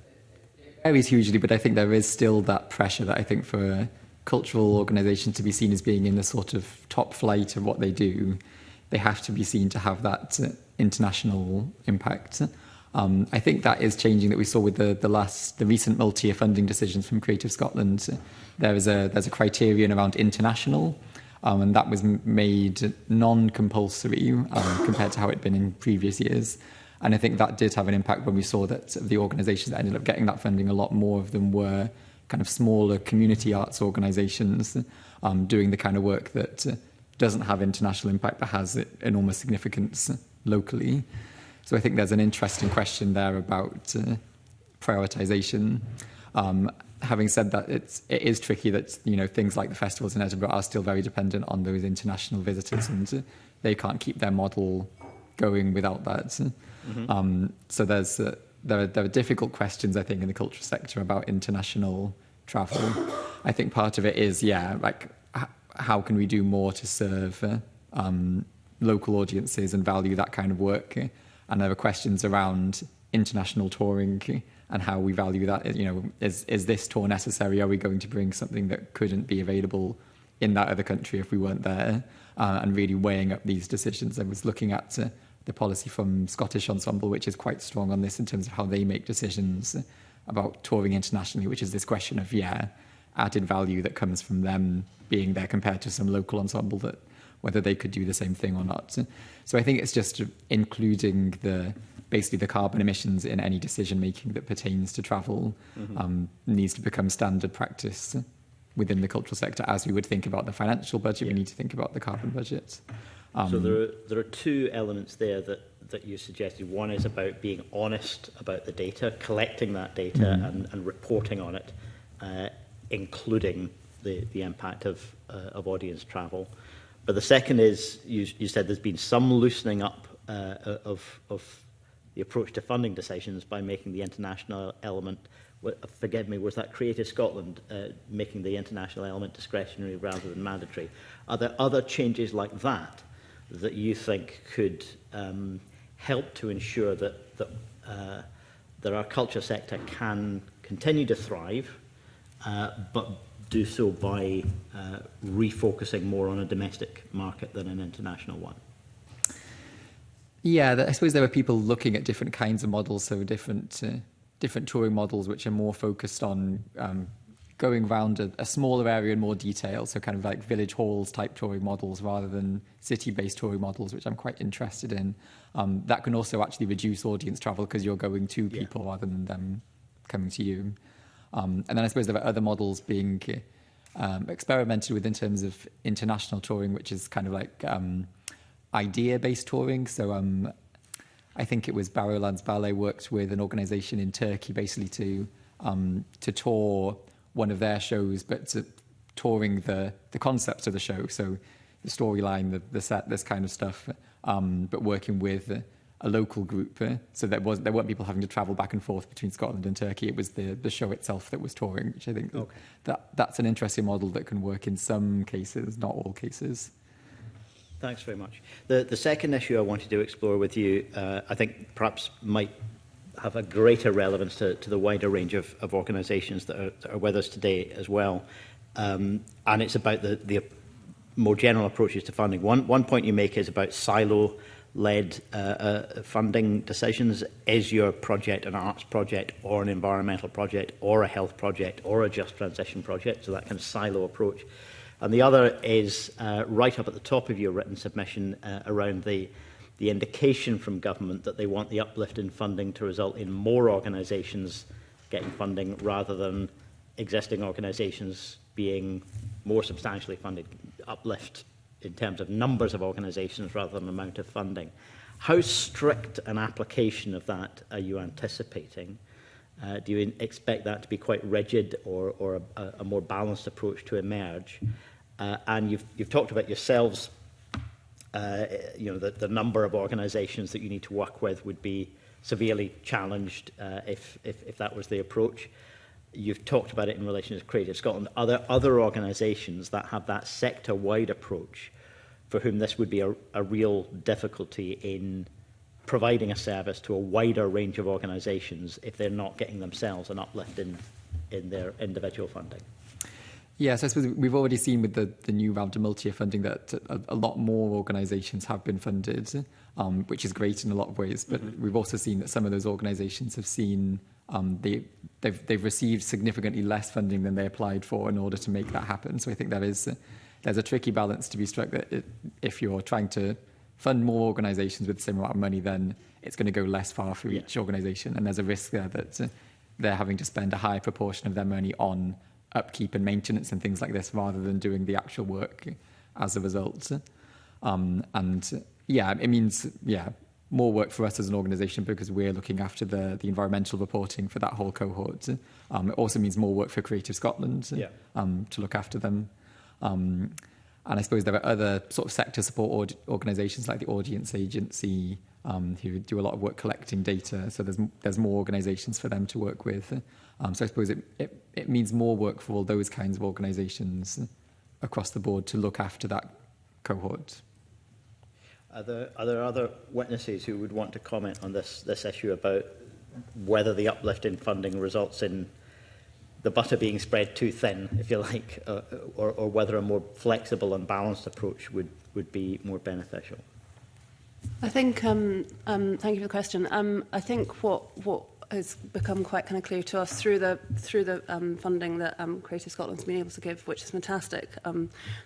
it varies hugely, but I think there is still that pressure that I think for a cultural organisation to be seen as being in the sort of top flight of what they do, they have to be seen to have that international impact. I think that is changing, that we saw with the recent multi-year funding decisions from Creative Scotland. There's a criterion around international, and that was made non-compulsory compared to how it had been in previous years. And I think that did have an impact when we saw that the organisations that ended up getting that funding, a lot more of them were kind of smaller community arts organisations doing the kind of work that doesn't have international impact but has enormous significance locally. So I think there's an interesting question there about prioritisation. Having said that, it is tricky that things like the festivals in Edinburgh are still very dependent on those international visitors, and they can't keep their model going without that. Mm-hmm. So there are difficult questions, I think, in the cultural sector about international travel. I think part of it is, how can we do more to serve local audiences and value that kind of work? And there are questions around international touring and how we value that. Is this tour necessary? Are we going to bring something that couldn't be available in that other country if we weren't there? And really weighing up these decisions. I was looking at the policy from Scottish Ensemble, which is quite strong on this in terms of how they make decisions about touring internationally, which is this question of, added value that comes from them being there compared to some local ensemble, that whether they could do the same thing or not. So I think it's just including basically the carbon emissions in any decision making that pertains to travel needs to become standard practice. within the cultural sector. As we would think about the financial budget, we need to think about the carbon budget. So there are two elements there that you suggested. One is about being honest about the data, collecting that data and reporting on it, including the impact of audience travel. But the second is, you said there's been some loosening up of the approach to funding decisions by making the international element, forgive me, was that Creative Scotland making the international element discretionary rather than mandatory? Are there other changes like that that you think could help to ensure that our culture sector can continue to thrive, but do so by refocusing more on a domestic market than an international one? Yeah, I suppose there are people looking at different kinds of models, so different touring models which are more focused on going around a smaller area in more detail, so kind of like village halls type touring models rather than city-based touring models, which I'm quite interested in. That can also actually reduce audience travel because you're going to people rather than them coming to you. And then I suppose there are other models being experimented with in terms of international touring, which is kind of like idea-based touring. So I think it was Barrowlands Ballet worked with an organisation in Turkey basically to tour one of their shows, but touring the concepts of the show. So the storyline, the set, this kind of stuff, but working with a local group. So there weren't people having to travel back and forth between Scotland and Turkey. It was the show itself that was touring, which I think that's an interesting model that can work in some cases, not all cases. Thanks very much. The second issue I wanted to explore with you, I think perhaps might have a greater relevance to the wider range of organisations that are with us today as well. And it's about the more general approaches to funding. One point you make is about silo-led funding decisions. Is your project an arts project or an environmental project or a health project or a just transition project? So that kind of silo approach. And the other is right up at the top of your written submission around the indication from government that they want the uplift in funding to result in more organisations getting funding rather than existing organisations being more substantially funded. Uplift in terms of numbers of organisations rather than amount of funding. How strict an application of that are you anticipating? Do you expect that to be quite rigid or a more balanced approach to emerge? And you've talked about yourselves, the number of organisations that you need to work with would be severely challenged if that was the approach. You've talked about it in relation to Creative Scotland. Are there other organisations that have that sector-wide approach for whom this would be a real difficulty in providing a service to a wider range of organisations if they're not getting themselves an uplift in their individual funding? Yes, I suppose we've already seen with the new round of multi-year funding that a lot more organisations have been funded, which is great in a lot of ways. But we've also seen that some of those organisations have seen they've received significantly less funding than they applied for in order to make that happen. So I think there's a tricky balance to be struck that if you're trying to fund more organisations with the same amount of money, then it's going to go less far for each organisation. And there's a risk there that they're having to spend a higher proportion of their money on upkeep and maintenance and things like this rather than doing the actual work as a result. It means more work for us as an organisation because we're looking after the environmental reporting for that whole cohort. It also means more work for Creative Scotland to look after them. And I suppose there are other sort of sector support organisations like the Audience Agency who do a lot of work collecting data. So there's more organisations for them to work with. So I suppose it means more work for all those kinds of organisations across the board to look after that cohort. Are there other witnesses who would want to comment on this issue about whether the uplift in funding results in the butter being spread too thin, if you like, or whether a more flexible and balanced approach would be more beneficial? I think, thank you for the question. I think what has become quite kind of clear to us through the funding that Creative Scotland's been able to give, which is fantastic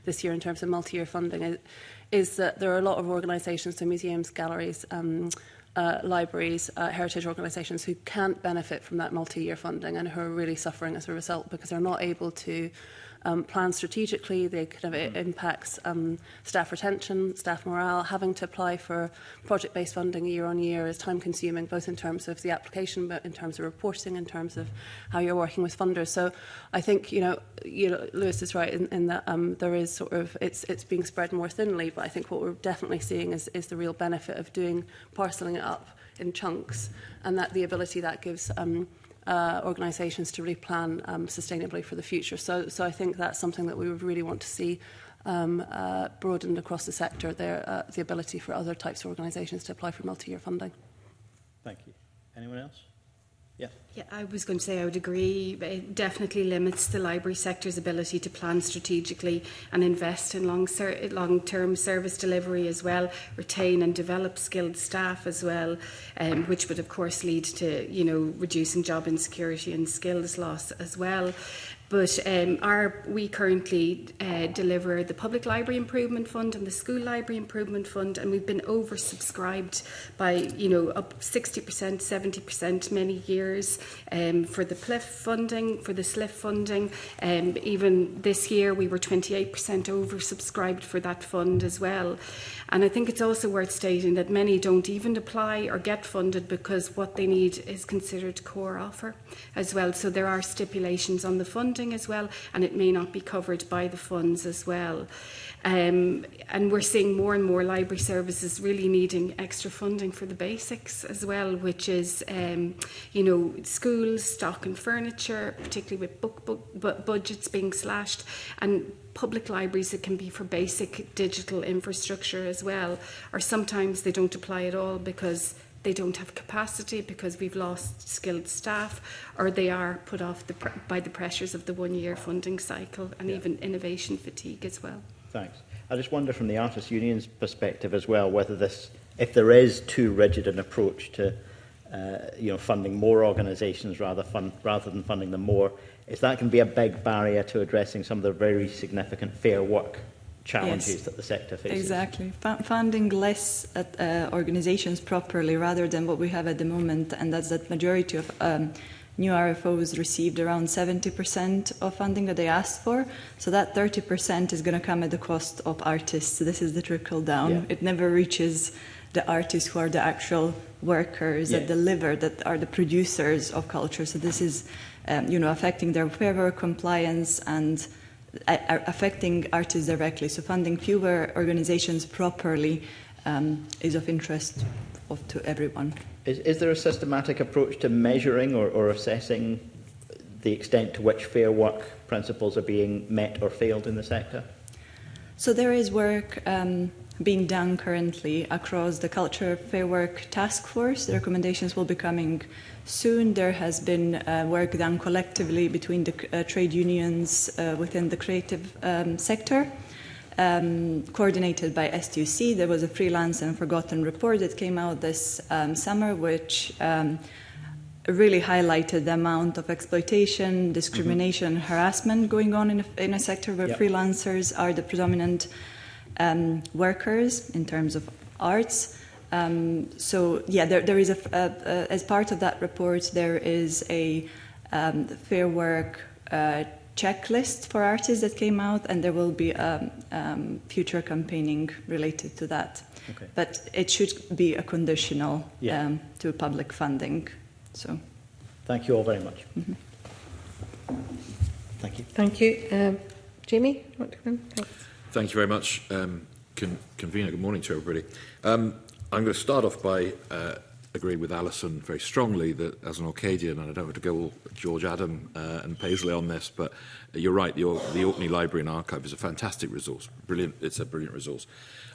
this year in terms of multi-year funding, is that there are a lot of organisations, so museums, galleries, libraries, heritage organisations who can't benefit from that multi-year funding and who are really suffering as a result because they're not able to plan strategically. They kind of it impacts staff retention, staff morale. Having to apply for project-based funding year on year is time-consuming, both in terms of the application, but in terms of reporting, in terms of how you're working with funders. So I think Lewis is right in that there is sort of it's being spread more thinly. But I think what we're definitely seeing is the real benefit of parcelling it up in chunks, and that the ability that gives organisations to really plan sustainably for the future. So I think that's something that we would really want to see broadened across the sector, the ability for other types of organisations to apply for multi-year funding. Thank you. Anyone else? Yeah. Yeah, I was going to say I would agree. It definitely limits the library sector's ability to plan strategically and invest in long-term service delivery as well, retain and develop skilled staff as well, which would of course lead to reducing job insecurity and skills loss as well. But we currently deliver the Public Library Improvement Fund and the School Library Improvement Fund, and we've been oversubscribed by up 60%, 70% many years for the PLIF funding, for the SLIF funding. Even this year we were 28% oversubscribed for that fund as well. And I think it's also worth stating that many don't even apply or get funded because what they need is considered core offer as well. So there are stipulations on the funding as well, and it may not be covered by the funds as well. And we're seeing more and more library services really needing extra funding for the basics as well, which is, schools, stock and furniture, particularly with book budgets being slashed, and public libraries, it can be for basic digital infrastructure as well, or sometimes they don't apply at all because they don't have capacity because we've lost skilled staff, or they are put off by the pressures of the one-year funding cycle and even innovation fatigue as well. Thanks. I just wonder from the Artists Union's perspective as well, whether if there is too rigid an approach to funding more organisations rather than funding them more, is that can be a big barrier to addressing some of the very significant fair work challenges that the sector faces. Exactly. Funding less organisations properly rather than what we have at the moment, and that's that majority of new RFOs received around 70% of funding that they asked for. So that 30% is going to come at the cost of artists. So this is the trickle down. Yeah. It never reaches the artists who are the actual workers that deliver, that are the producers of culture. So this is, affecting their fair work compliance and affecting artists directly. So funding fewer organizations properly is of interest to everyone. Is there a systematic approach to measuring or assessing the extent to which fair work principles are being met or failed in the sector? So there is work being done currently across the Culture Fair Work Task Force. The recommendations will be coming soon. There has been work done collectively between the trade unions within the creative sector, coordinated by STUC. There was a Freelance and Forgotten report that came out this summer, which really highlighted the amount of exploitation, discrimination, harassment going on in a sector where freelancers are the predominant workers in terms of arts. There is as part of that report, there is a fair work checklist for artists that came out, and there will be future campaigning related to that. Okay. But it should be a conditional to public funding. So, thank you all very much. Mm-hmm. Thank you. Thank you. Jamie, want to come in? Thanks. Thank you very much, Convener. Good morning to everybody. I'm going to start off by agreeing with Alison very strongly that as an Orcadian, and I don't want to go all George Adam and Paisley on this, but you're right, the Orkney Library and Archive is a fantastic resource. Brilliant. It's a brilliant resource.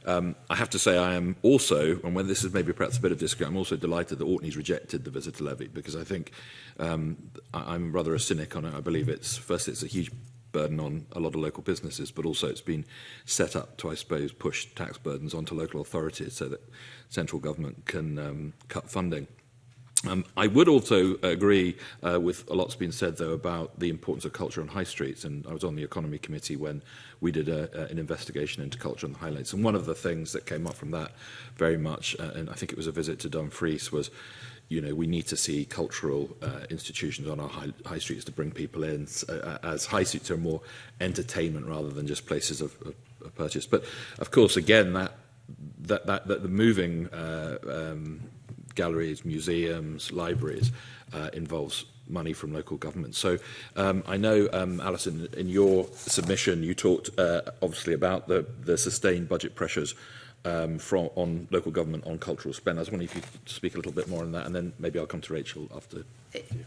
I have to say I am also, and when this is maybe perhaps a bit of disagreement, I'm also delighted that Orkney's rejected the visitor levy, because I think I'm rather a cynic on it. I believe it's a huge burden on a lot of local businesses, but also it's been set up to, I suppose, push tax burdens onto local authorities so that central government can cut funding. I would also agree with a lot's been said, though, about the importance of culture on high streets. And I was on the Economy Committee when we did an investigation into culture on the highlights. And one of the things that came up from that very much, and I think it was a visit to Dumfries, was, you know, we need to see cultural institutions on our high streets to bring people in, as high streets are more entertainment rather than just places of purchase. But, of course, again, that the moving galleries, museums, libraries involves money from local government. So I know, Alison, in your submission, you talked obviously about the sustained budget pressures on local government on cultural spend. I was wondering if you could speak a little bit more on that, and then maybe I'll come to Rachel after.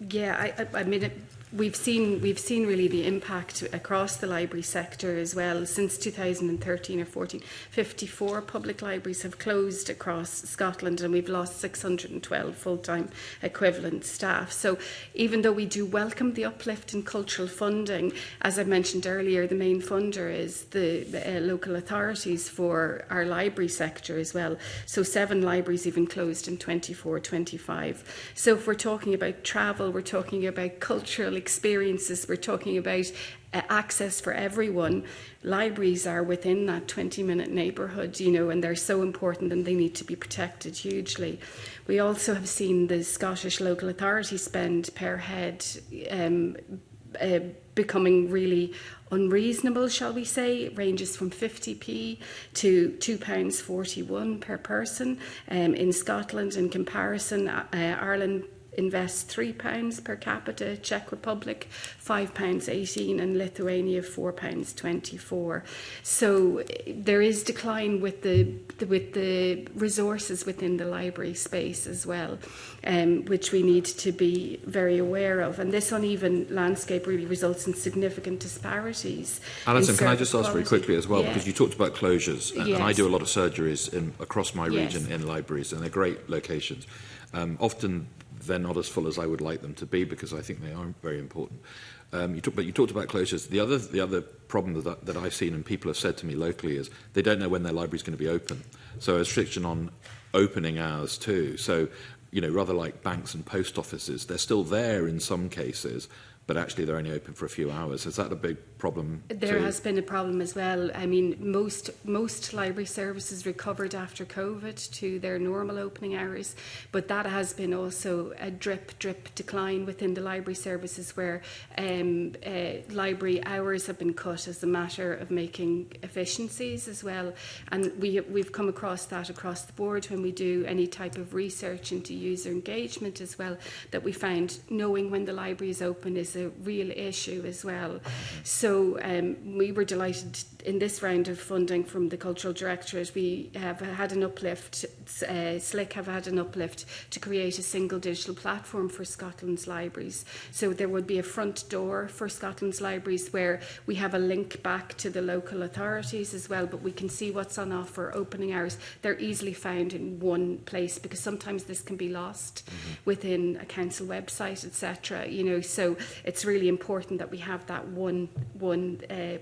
Yeah, I mean, we've seen really the impact across the library sector as well. Since 2013 or 14, 54 public libraries have closed across Scotland, and we've lost 612 full-time equivalent staff. So even though we do welcome the uplift in cultural funding, as I mentioned earlier, the main funder is the local authorities for our library sector as well. So 7 libraries even closed in 24-25. So if we're talking about travel, we're talking about cultural experiences, we're talking about access for everyone. Libraries are within that 20-minute neighbourhood, you know, and they're so important and they need to be protected hugely. We also have seen the Scottish local authority spend per head becoming really unreasonable, shall we say. It ranges from 50p to £2.41 per person. In Scotland, in comparison, Ireland invests £3 per capita, Czech Republic £5.18, and Lithuania £4.24. So there is decline with the resources within the library space as well, which we need to be very aware of. And this uneven landscape really results in significant disparities. Alison, can I just ask very quickly as well, yeah. because you talked about closures, and Yes. I do a lot of surgeries across my Yes. region in libraries, and they're great locations. Often they're not as full as I would like them to be, because I think they are very important. You talked about closures. The other problem that I've seen and people have said to me locally is they don't know when their library is going to be open. So a restriction on opening hours too. So, you know, rather like banks and post offices, they're still there in some cases, but actually they're only open for a few hours. Is that a big problem? There has been a problem as well. I mean, most library services recovered after COVID to their normal opening hours, but that has been also a drip decline within the library services, where library hours have been cut as a matter of making efficiencies as well. And we've come across that across the board when we do any type of research into user engagement as well, that we find knowing when the library is open is a real issue as well. So we were delighted in this round of funding from the Cultural Directorate. We have had an uplift, SLIC have had an uplift to create a single digital platform for Scotland's libraries. So there would be a front door for Scotland's libraries where we have a link back to the local authorities as well, but we can see what's on offer, opening hours. They're easily found in one place, because sometimes this can be lost within a council website, etc. You know, so it's really important that we have that one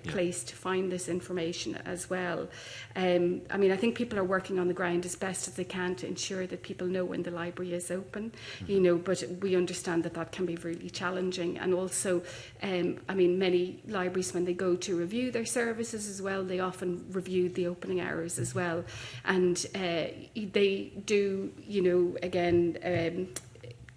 place to find this information as well. I mean, I think people are working on the ground as best as they can to ensure that people know when the library is open, you know, but we understand that that can be really challenging. And also, I mean, many libraries, when they go to review their services as well, they often review the opening hours as well. And they do, you know, again,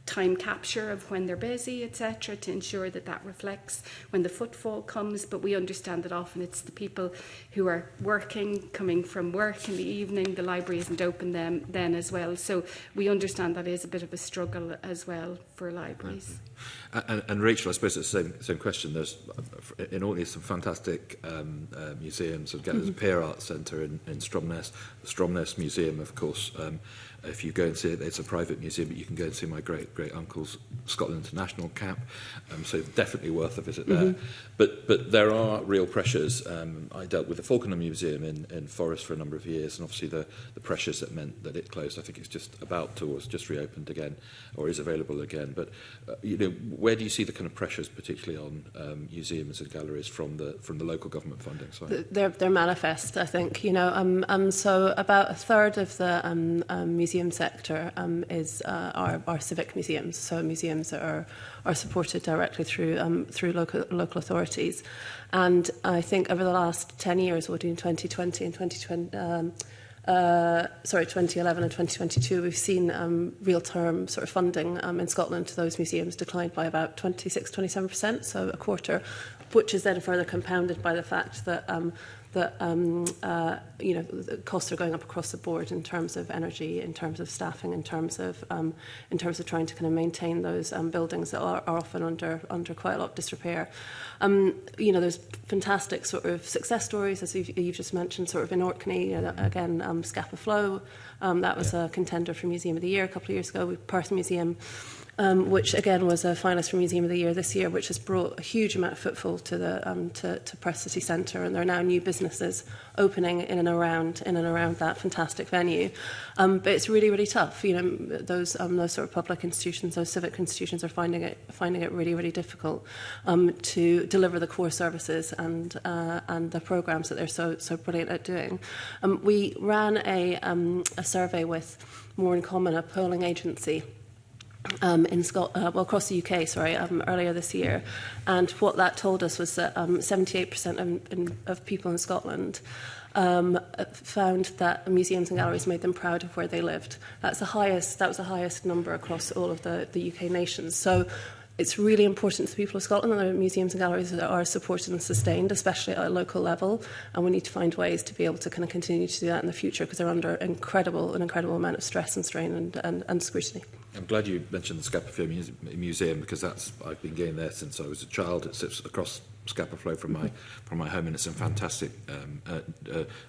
time capture of when they're busy, etc., to ensure that that reflects when the footfall comes. But we understand that often it's the people who are working, coming from work in the evening, the library isn't open then as well. So we understand that is a bit of a struggle as well for libraries. And Rachel, I suppose it's the same question. There's in Orkney some fantastic museums. There's a Pear Arts Centre in Stromness. The Stromness Museum, of course. If you go and see it, it's a private museum, but you can go and see my great uncle's Scotland International cap. So definitely worth a visit there. But there are real pressures. I dealt with the Falkiner Museum in Forest for a number of years, and obviously the pressures that meant that it closed. I think it's just about to, or it's just reopened again, or is available again. But you know, where do you see the kind of pressures, particularly on museums and galleries, from the local government funding side? They're manifest, I think. You know, so about a third of the museums museum sector is our civic museums, so museums that are supported directly through local authorities. And I think over the last 10 years, between 2020 and 2011 and 2022, we've seen real-term sort of funding in Scotland to those museums declined by about 26-27%, so a quarter, which is then further compounded by the fact that the costs are going up across the board in terms of energy, in terms of staffing, in terms of trying to kind of maintain those buildings that are often under quite a lot of disrepair. There's fantastic sort of success stories, as you've just mentioned, sort of in Orkney, again, Scapa Flow. That was a contender for Museum of the Year a couple of years ago. Perth Museum, which again was a finalist for Museum of the Year this year, which has brought a huge amount of footfall to the to Perth City Centre, and there are now new businesses opening in and around that fantastic venue. But it's really, really tough. Those sort of public institutions, those civic institutions, are finding it really, really difficult to deliver the core services and the programmes that they're so brilliant at doing. We ran a survey with More in Common, a polling agency, across the UK, earlier this year, and what that told us was that 78% of people in Scotland found that museums and galleries made them proud of where they lived. That was the highest number across all of the UK nations. So it's really important to the people of Scotland that the museums and galleries are supported and sustained, especially at a local level, and we need to find ways to be able to kind of continue to do that in the future, because they're under an incredible amount of stress and strain and scrutiny. I'm glad you mentioned the Scapa Flow Museum, because I've been going there since I was a child. It sits across Scapa Flow from my home, and it's a fantastic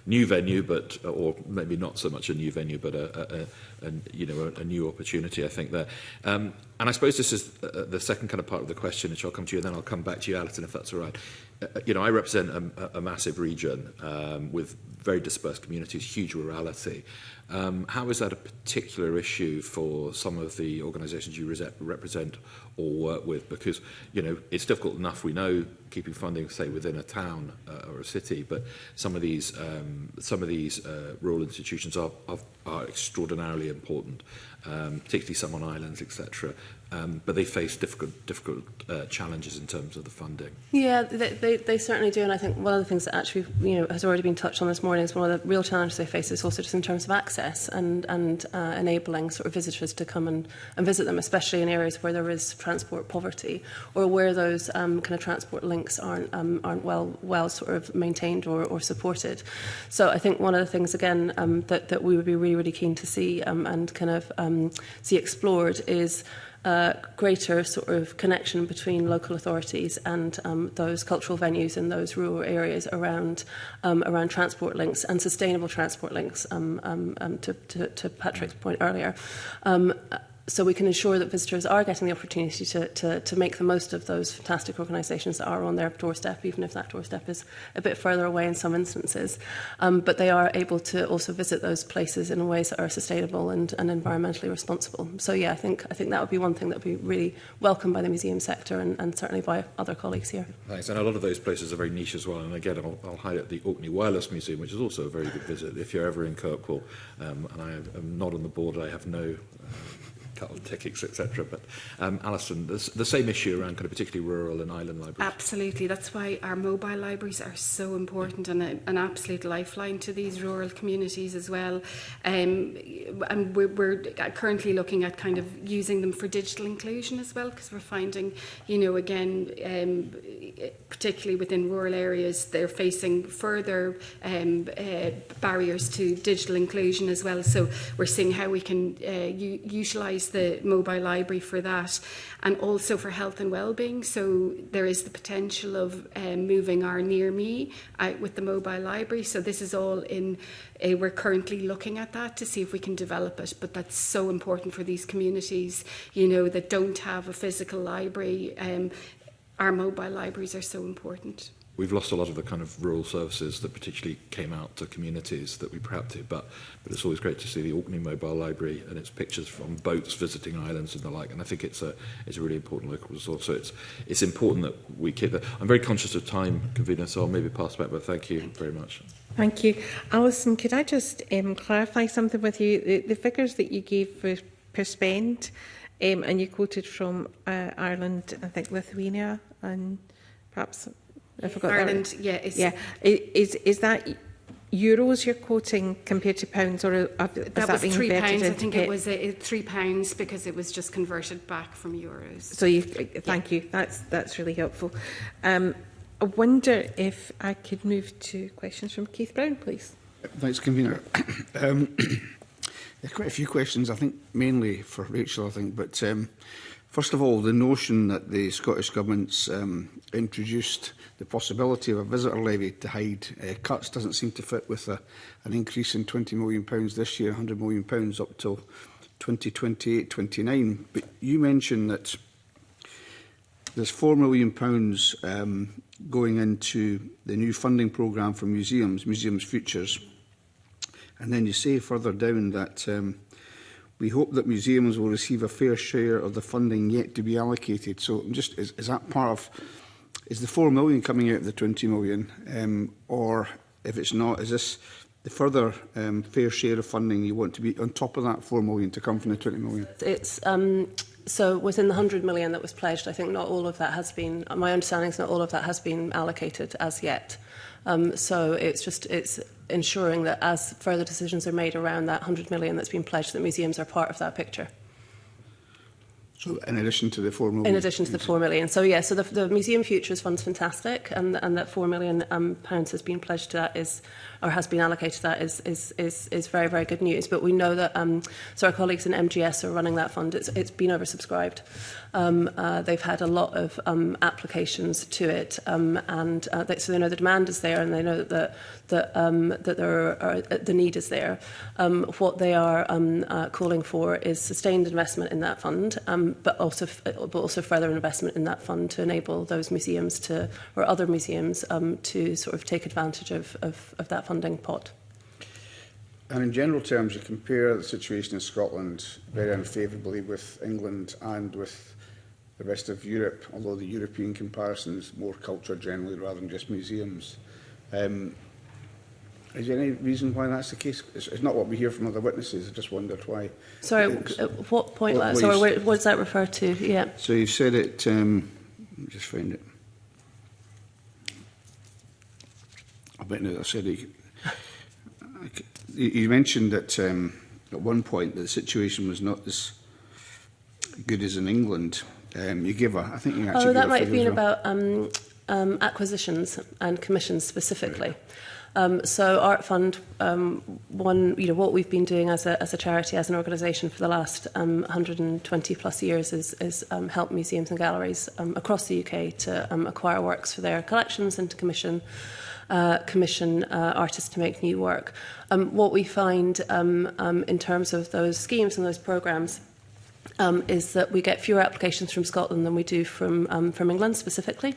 new venue, or maybe not so much a new venue, but a new opportunity, I think, there. And I suppose this is the second kind of part of the question, which I'll come to you, and then I'll come back to you, Alison, if that's all right. I represent a massive region with very dispersed communities, huge rurality. How is that a particular issue for some of the organisations you represent or work with? Because, it's difficult enough, we know, keeping funding, say, within a town or a city, but some of these rural institutions are extraordinarily important, particularly some on islands, etc. But they face difficult challenges in terms of the funding. Yeah, they certainly do, and I think one of the things that actually has already been touched on this morning is one of the real challenges they face is also just in terms of access and enabling sort of visitors to come and visit them, especially in areas where there is transport poverty or where those kind of transport links aren't well sort of maintained or supported. So I think one of the things again that we would be really, really keen to see and kind of see explored is greater sort of connection between local authorities and those cultural venues in those rural areas around transport links and sustainable transport links, to Patrick's point earlier. So we can ensure that visitors are getting the opportunity to make the most of those fantastic organisations that are on their doorstep, even if that doorstep is a bit further away in some instances. But they are able to also visit those places in ways that are sustainable and environmentally responsible. So yeah, I think that would be one thing that would be really welcomed by the museum sector and certainly by other colleagues here. Thanks. And a lot of those places are very niche as well. And again, I'll highlight the Orkney Wireless Museum, which is also a very good visit if you're ever in Kirkwall. And I am not on the board. I have no cut on tickets, etc. But Alison, the same issue around kind of particularly rural and island libraries. Absolutely. That's why our mobile libraries are so important and an absolute lifeline to these rural communities as well. And we're currently looking at kind of using them for digital inclusion as well, because we're finding, again, particularly within rural areas, they're facing further barriers to digital inclusion as well. So we're seeing how we can utilise the mobile library for that, and also for health and well-being. So there is the potential of moving our Near Me out with the mobile library. So this is all in, we're currently looking at that to see if we can develop it, but that's so important for these communities, that don't have a physical library. Our mobile libraries are so important. we've lost a lot of the kind of rural services that particularly came out to communities that we perhaps did, but it's always great to see the Orkney Mobile Library and its pictures from boats visiting islands and the like, and I think it's a really important local resource, so it's important that we keep that. I'm very conscious of time, convener, so I'll maybe pass back, but thank you very much. Thank you. Alison, could I just clarify something with you? The figures that you gave per spend, and you quoted from Ireland, I think Lithuania, and perhaps I forgot Ireland, that. yeah. Is that euros you're quoting compared to pounds, or that was £3? I think it was £3 because it was just converted back from euros. So thank you. That's really helpful. I wonder if I could move to questions from Keith Brown, please. Thanks, convener. There are quite a few questions, I think, mainly for Rachel, I think. But first of all, the notion that the Scottish Government's introduced the possibility of a visitor levy to hide cuts doesn't seem to fit with an increase in £20 million this year, £100 million up till 2028-29. But you mentioned that there's £4 million going into the new funding programme for museums, Museums Futures. And then you say further down that we hope that museums will receive a fair share of the funding yet to be allocated. So just is that part of, is the £4 million coming out of the 20 million? Or if it's not, is this the further fair share of funding you want to be on top of that £4 million to come from the 20 million? It's so within the 100 million that was pledged, I think not all of that has been, my understanding is not all of that has been allocated as yet. So it's ensuring that as further decisions are made around that 100 million that's been pledged, that museums are part of that picture. So in addition to the 4 million? In addition to the 4 million. So yeah, so the Museum Futures Fund's fantastic, and that £4 million pounds has been pledged to that has been allocated to that is very, very good news. But we know that so our colleagues in MGS are running that fund. It's been oversubscribed. They've had a lot of applications to it, and so they know the demand is there, and they know that the need is there. What they are calling for is sustained investment in that fund, but also further investment in that fund to enable those museums or other museums to sort of take advantage of that funding pot. And in general terms, you compare the situation in Scotland very unfavourably with England and with the rest of Europe, although the European comparison is more culture generally rather than just museums. Is there any reason why that's the case? It's not what we hear from other witnesses. I just wondered why. Sorry, what point? What does that refer to? Yeah. So you said it. Let me just find it. I bet now I said it. You mentioned that at one point the situation was not as good as in England. You give I think you actually. Oh, that might have been about acquisitions and commissions specifically. So Art Fund, what we've been doing as a charity, as an organisation for the last 120 plus years is help museums and galleries across the UK to acquire works for their collections and to commission artists to make new work. What we find in terms of those schemes and those programmes is that we get fewer applications from Scotland than we do from England specifically,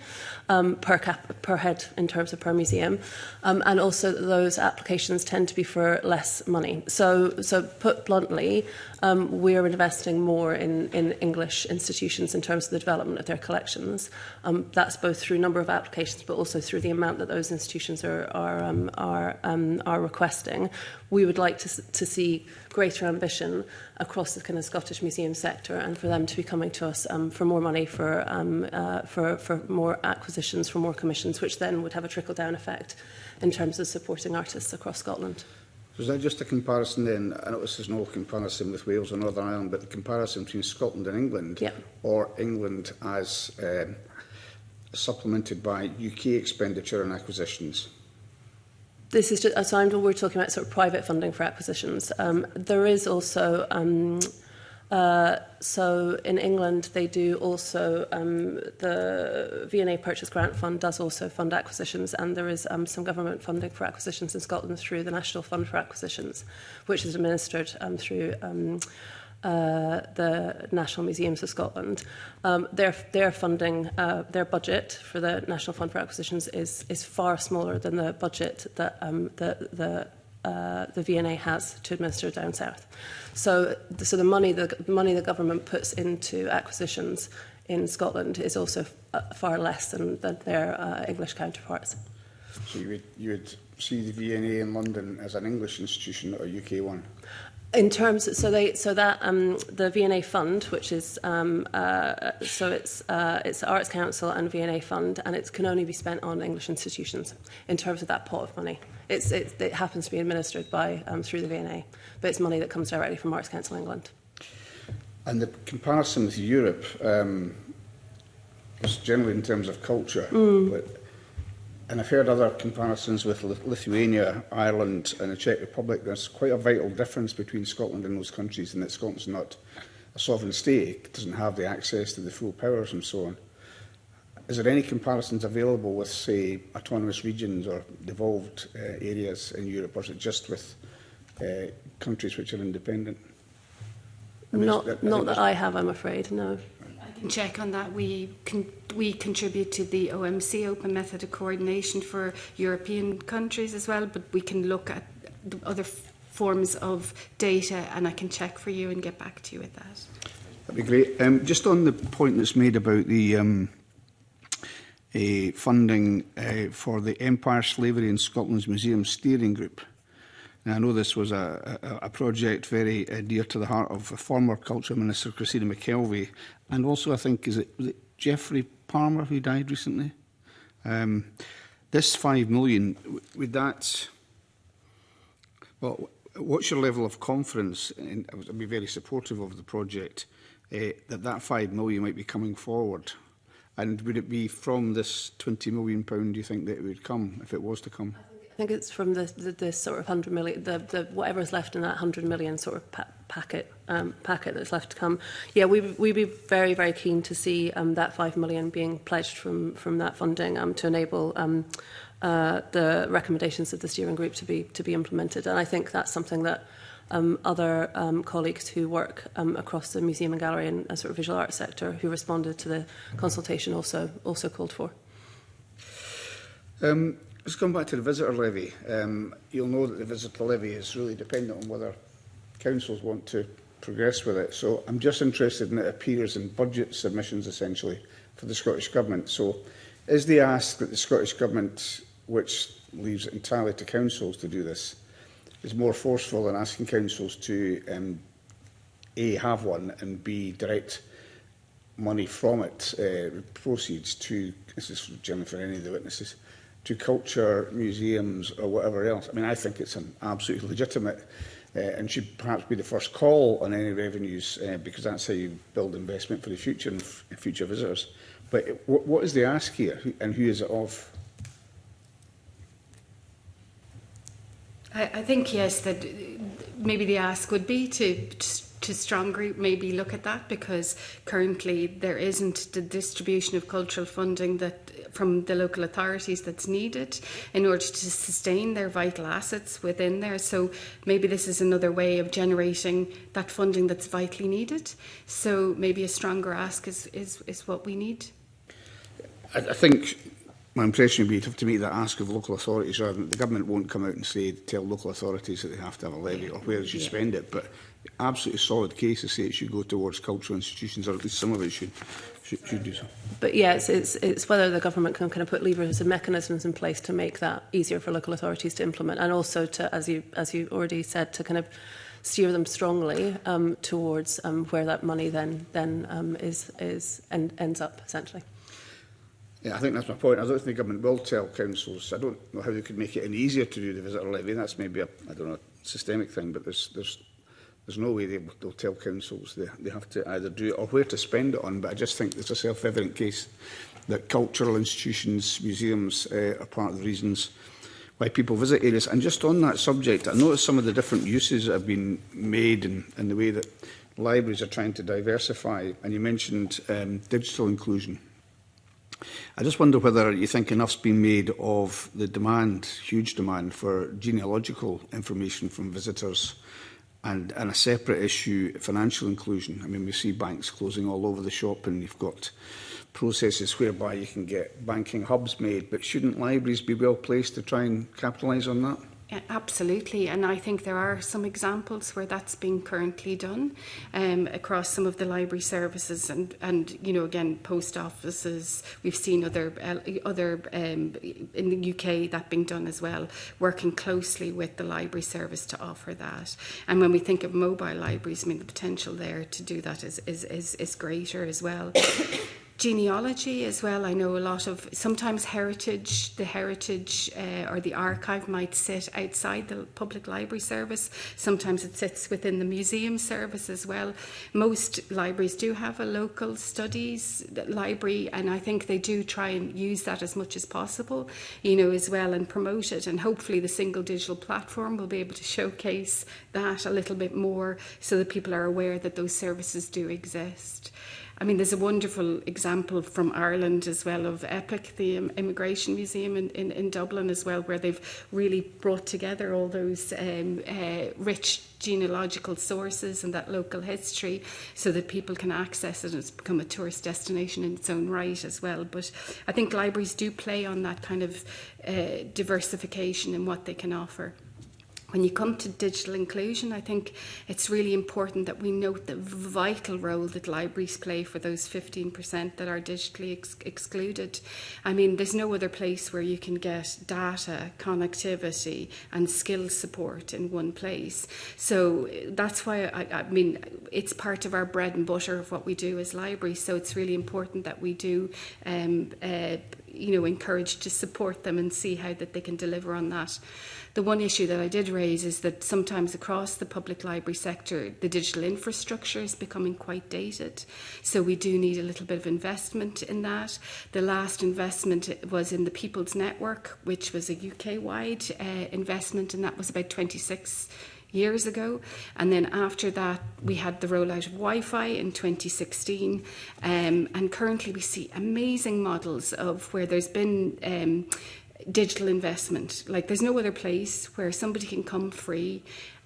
per head in terms of per museum, and also those applications tend to be for less money. So put bluntly, we are investing more in English institutions in terms of the development of their collections. That's both through number of applications, but also through the amount that those institutions are requesting. We would like to see greater ambition across the kind of Scottish museum sector, and for them to be coming to us for more money, for more acquisitions, for more commissions, which then would have a trickle-down effect in terms of supporting artists across Scotland. So is that just a comparison then? I know this is no comparison with Wales or Northern Ireland, but the comparison between Scotland and England, yeah, or England as supplemented by UK expenditure and acquisitions? This is just, so we're talking about sort of private funding for acquisitions. There is also, so in England they do also, the V&A Purchase Grant Fund does also fund acquisitions, and there is some government funding for acquisitions in Scotland through the National Fund for Acquisitions, which is administered through the National Museums of Scotland. Their funding, their budget for the National Fund for Acquisitions is far smaller than the budget that the V&A has to administer down south. So the money the government puts into acquisitions in Scotland is also far less than their English counterparts. So you would see the V&A in London as an English institution or a UK one? In terms, the V&A Fund, which is it's the Arts Council and V&A Fund, and it can only be spent on English institutions in terms of that pot of money. It happens to be administered by through the V&A, but it's money that comes directly from Arts Council England. And the comparison with Europe was generally in terms of culture, and I've heard other comparisons with Lithuania, Ireland and the Czech Republic. There's quite a vital difference between Scotland and those countries in that Scotland's not a sovereign state, it doesn't have the access to the full powers and so on. Is there any comparisons available with, say, autonomous regions or devolved areas in Europe, or is it just with countries which are independent? Not that I have, I'm afraid, no. I can check on that. We contribute to the OMC, Open Method of Coordination for European countries as well, but we can look at the other forms of data, and I can check for you and get back to you with that. That'd be great. Just on the point that's made about the funding for the Empire, Slavery and Scotland's Museum Steering Group. Now, I know this was a project very dear to the heart of former Culture Minister Christina McKelvey, and also I think, was it Geoffrey Palmer who died recently? This $5 million, would that... Well, what's your level of confidence, and I would be very supportive of the project, that $5 million might be coming forward? And would it be from this £20 million, do you think, that it would come, if it was to come? I think it's from the sort of 100 million, the whatever's left in that 100 million sort of packet that's left to come. Yeah, we'd be very, very keen to see that 5 million being pledged from that funding to enable the recommendations of the steering group to be implemented. And I think that's something that other colleagues who work across the museum and gallery and sort of visual arts sector who responded to the consultation also called for. Let's come back to the visitor levy. You'll know that the visitor levy is really dependent on whether councils want to progress with it. So I'm just interested in it appears in budget submissions, essentially, for the Scottish Government. So is the ask that the Scottish Government, which leaves it entirely to councils to do this, is more forceful than asking councils to A, have one, and B, direct money from it, proceeds to, this is generally for any of the witnesses, to culture, museums or whatever else. I mean, I think it's an absolutely legitimate and should perhaps be the first call on any revenues because that's how you build investment for the future and future visitors. But what is the ask here and who is it of? I think, yes, that maybe the ask would be to Strong Group maybe look at that, because currently there isn't the distribution of cultural funding that from the local authorities that's needed in order to sustain their vital assets within there. So maybe this is another way of generating that funding that's vitally needed. So maybe a stronger ask is what we need. I think my impression would be to make that ask of local authorities rather than the government won't come out and say, tell local authorities that they have to have a levy or where they should spend it. But absolutely solid case to say it should go towards cultural institutions, or at least some of it should do so. But yeah, it's whether the government can kind of put levers and mechanisms in place to make that easier for local authorities to implement, and also to, as you already said, to kind of steer them strongly towards where that money then ends up essentially. Yeah, I think that's my point. I don't think the government will tell councils. I don't know how they could make it any easier to do the visitor levy. That's maybe a systemic thing, but there's no way they'll tell councils they have to either do it or where to spend it on. But I just think there's a self-evident case that cultural institutions, museums are part of the reasons why people visit areas. And just on that subject, I noticed some of the different uses that have been made and the way that libraries are trying to diversify. And you mentioned digital inclusion. I just wonder whether you think enough's been made of the demand, huge demand, for genealogical information from visitors And a separate issue, financial inclusion. I mean, we see banks closing all over the shop, and you've got processes whereby you can get banking hubs made, but shouldn't libraries be well placed to try and capitalise on that? Absolutely, and I think there are some examples where that's being currently done across some of the library services, and you know, again, post offices. We've seen other in the UK that being done as well, working closely with the library service to offer that. And when we think of mobile libraries, I mean, the potential there to do that is greater as well. Genealogy as well. I know a lot of, sometimes the heritage or the archive might sit outside the public library service. Sometimes it sits within the museum service as well. Most libraries do have a local studies library, and I think they do try and use that as much as possible, you know, as well, and promote it. And hopefully the single digital platform will be able to showcase that a little bit more so that people are aware that those services do exist. I mean, there's a wonderful example from Ireland as well of EPIC, the Immigration Museum in Dublin as well, where they've really brought together all those rich genealogical sources and that local history so that people can access it, and it's become a tourist destination in its own right as well. But I think libraries do play on that kind of diversification in what they can offer. When you come to digital inclusion, I think it's really important that we note the vital role that libraries play for those 15% that are digitally excluded. I mean, there's no other place where you can get data, connectivity and skill support in one place. So that's why, I mean, it's part of our bread and butter of what we do as libraries. So it's really important that we do you know, encourage to support them and see how that they can deliver on that. The one issue that I did raise is that sometimes across the public library sector, the digital infrastructure is becoming quite dated. So we do need a little bit of investment in that. The last investment was in the People's Network, which was a UK-wide investment, and that was about 26 years ago. And then after that, we had the rollout of Wi-Fi in 2016. And currently we see amazing models of where there's been digital investment. Like, there's no other place where somebody can come free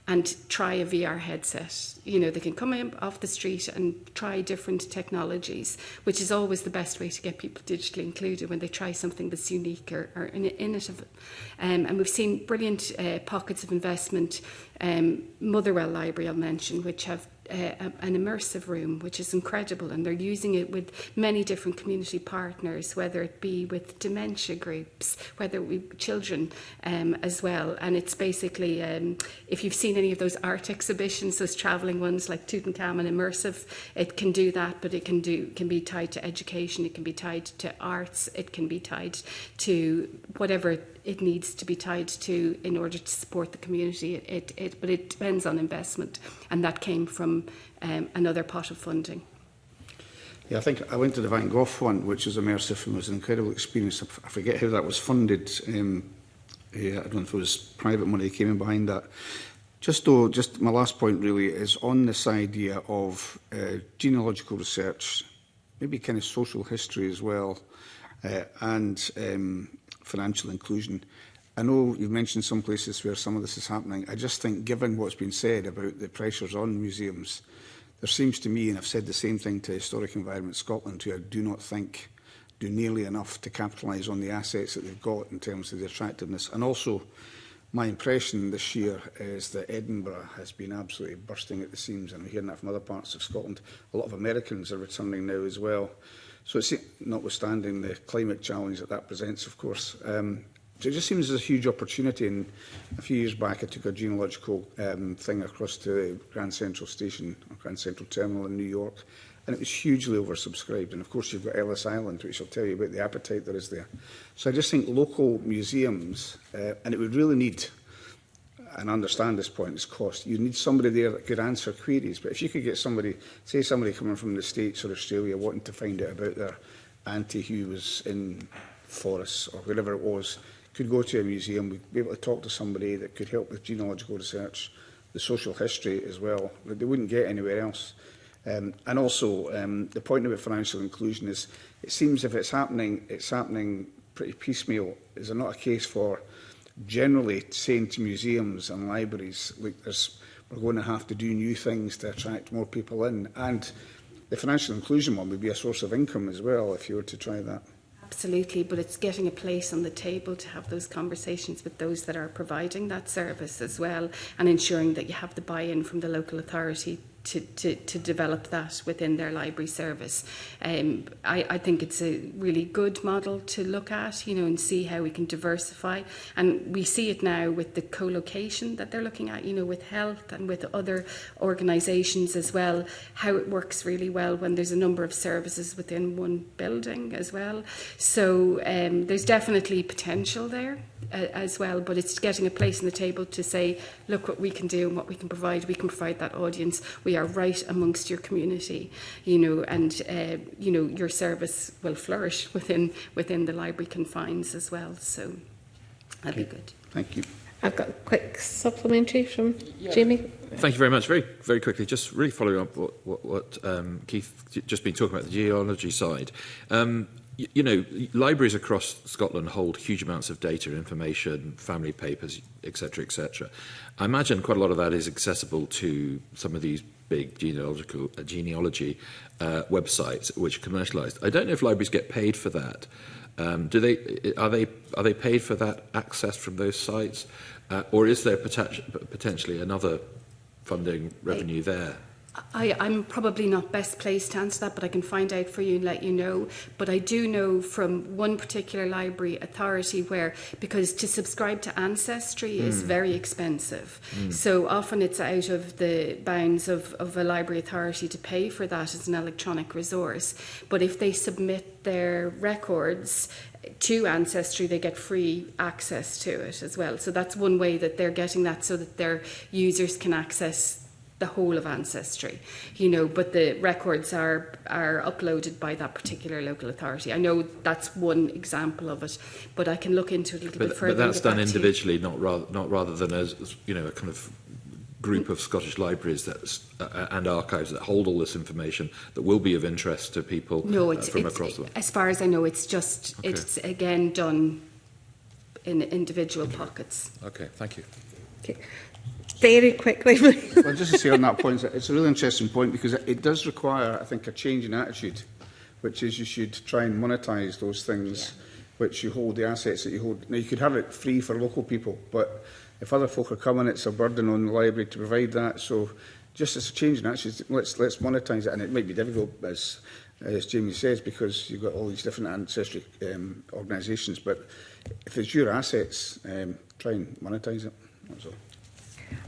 and try a VR headset. You know, they can come in off the street and try different technologies, which is always the best way to get people digitally included, when they try something that's unique or innovative. And we've seen brilliant pockets of investment. Motherwell Library, I'll mention, which have an immersive room, which is incredible, and they're using it with many different community partners, whether it be with dementia groups, whether it be children as well. And it's basically, if you've seen any of those art exhibitions, those travelling ones like Tutankhamun Immersive, it can do that, but it can be tied to education, it can be tied to arts, it can be tied to whatever it needs to be tied to in order to support the community. But it depends on investment, and that came from another pot of funding. Yeah, I think I went to the Van Gogh one, which was immersive and was an incredible experience. I forget how that was funded. I don't know if it was private money that came in behind that. Just my last point really is on this idea of genealogical research, maybe kind of social history as well, and financial inclusion. I know you've mentioned some places where some of this is happening. I just think, given what's been said about the pressures on museums, there seems to me, and I've said the same thing to Historic Environment Scotland, who I do not think do nearly enough to capitalise on the assets that they've got in terms of the attractiveness. And also, my impression this year is that Edinburgh has been absolutely bursting at the seams, and I'm hearing that from other parts of Scotland. A lot of Americans are returning now as well. So it's notwithstanding the climate challenge that presents, of course. So it just seems there's a huge opportunity. And a few years back, I took a genealogical thing across to Grand Central Station, or Grand Central Terminal in New York, and it was hugely oversubscribed. And of course, you've got Ellis Island, which will tell you about the appetite there is there. So I just think local museums, and it would really need, and understand this point, is cost. You need somebody there that could answer queries. But if you could get somebody, say somebody coming from the States or Australia wanting to find out about their auntie who was in Forres or wherever it was, could go to a museum, we'd be able to talk to somebody that could help with genealogical research, the social history as well, that they wouldn't get anywhere else. And also, the point about financial inclusion is, it seems if it's happening pretty piecemeal. Is there not a case for generally saying to museums and libraries, look, there's we're going to have to do new things to attract more people in. And the financial inclusion one would be a source of income as well if you were to try that. Absolutely, but it's getting a place on the table to have those conversations with those that are providing that service as well, and ensuring that you have the buy-in from the local authority to develop that within their library service. I think it's a really good model to look at, you know, and see how we can diversify. And we see it now with the co-location that they're looking at, you know, with health and with other organisations as well, how it works really well when there's a number of services within one building as well. So there's definitely potential there as well, but it's getting a place on the table to say, look what we can do and what we can provide. We can provide that audience. We are right amongst your community, you know, and you know, your service will flourish within the library confines as well. So that'd be good. Thank you. I've got a quick supplementary from Jamie. Thank you very much. Very, very quickly, just really following up what Keith just been talking about, the geology side. You know, libraries across Scotland hold huge amounts of data, information, family papers, etc., etc. I imagine quite a lot of that is accessible to some of these big genealogy websites which are commercialised. I don't know if libraries get paid for that. Are they paid for that access from those sites, or is there potentially another funding revenue there? I'm probably not best placed to answer that, but I can find out for you and let you know. But I do know from one particular library authority where, because to subscribe to Ancestry is very expensive. So often it's out of the bounds of a library authority to pay for that as an electronic resource. But if they submit their records to Ancestry, they get free access to it as well. So that's one way that they're getting that, so that their users can access the whole of Ancestry, you know, but the records are uploaded by that particular local authority. I know that's one example of it, but I can look into it a little bit further. But that's done individually, not rather than as, you know, a kind of group of Scottish libraries and archives that hold all this information that will be of interest to people from across the world. As far as I know, it's just it's again done in individual pockets. Okay, thank you. Okay. Very quickly. Well, just to say on that point, it's a really interesting point, because it does require, I think, a change in attitude, which is you should try and monetize those things which you hold, the assets that you hold. Now, you could have it free for local people, but if other folk are coming, it's a burden on the library to provide that. So just as a change in attitude, let's monetize it. And it might be difficult, as Jamie says, because you've got all these different ancestry organisations. But if it's your assets, try and monetize it. That's all.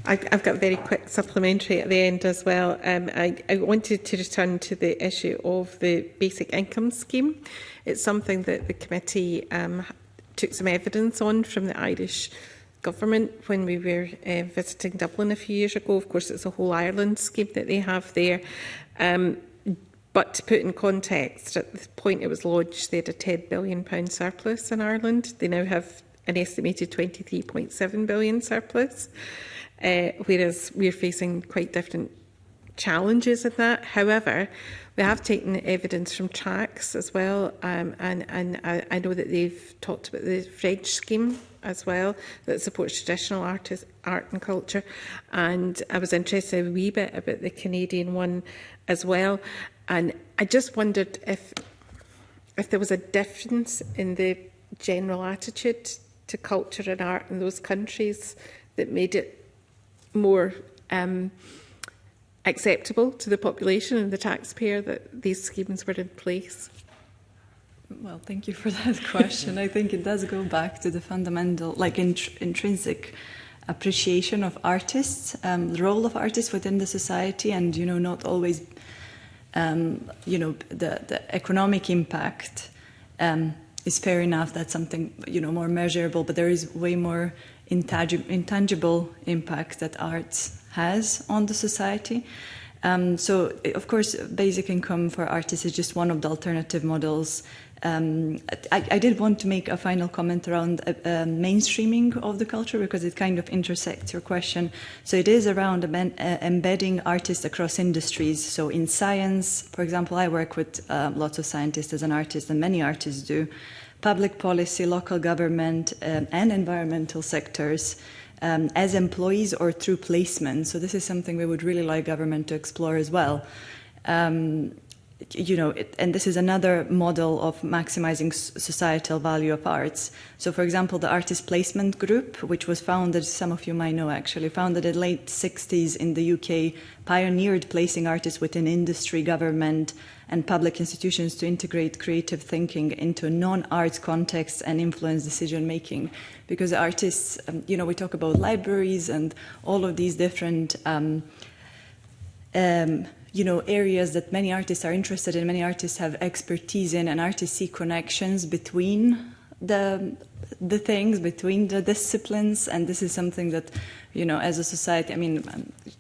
I've got a very quick supplementary at the end as well. I wanted to return to the issue of the basic income scheme. It's something that the committee took some evidence on from the Irish government when we were visiting Dublin a few years ago. Of course, it's a whole Ireland scheme that they have there. But to put in context, at the point it was lodged, they had a £10 billion surplus in Ireland. They now have an estimated £23.7 billion surplus. Whereas we're facing quite different challenges in that. However, we have taken evidence from TRACS as well, and I know that they've talked about the French scheme as well that supports traditional art and culture, and I was interested a wee bit about the Canadian one as well, and I just wondered if there was a difference in the general attitude to culture and art in those countries that made it more acceptable to the population and the taxpayer that these schemes were in place? Well, thank you for that question. I think it does go back to the fundamental, like intrinsic appreciation of artists, the role of artists within the society, and, you know, not always, you know, the economic impact is fair enough. That's something, you know, more measurable, but there is way more intangible impact that art has on the society. So, of course, basic income for artists is just one of the alternative models. I did want to make a final comment around mainstreaming of the culture, because it kind of intersects your question. So it is around embedding artists across industries. So in science, for example, I work with lots of scientists as an artist, and many artists do. Public policy, local government, and environmental sectors. as employees or through placement. So this is something we would really like government to explore as well. You know, and this is another model of maximizing societal value of arts. So, for example, the Artist Placement Group, which was founded, some of you might know actually, founded in the late 60s in the UK, pioneered placing artists within industry, government, and public institutions to integrate creative thinking into non-arts contexts and influence decision-making. Because artists, you know, we talk about libraries and all of these different you know, areas that many artists are interested in, many artists have expertise in, and artists see connections between the things, between the disciplines, and this is something that, you know, as a society, I mean,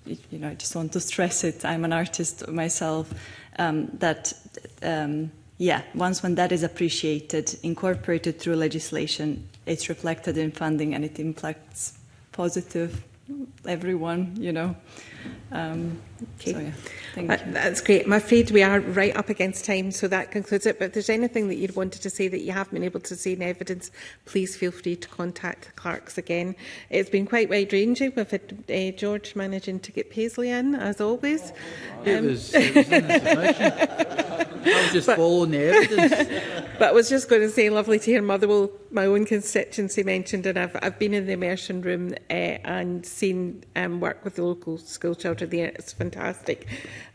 you know, I just want to stress it, I'm an artist myself, yeah, once when that is appreciated, incorporated through legislation, it's reflected in funding and it impacts positive everyone, you know. Okay. So, yeah, thank you. That's great. I'm afraid we are right up against time, so that concludes it. But if there's anything that you'd wanted to say that you haven't been able to say in evidence, please feel free to contact the clerks again. It's been quite wide-ranging. We've had George managing to get Paisley in, as always. It was in the submission. I was just following the evidence. But I was just going to say, lovely to hear Motherwell, my own constituency, mentioned, and I've been in the immersion room and seen work with the local school children there. It's fantastic.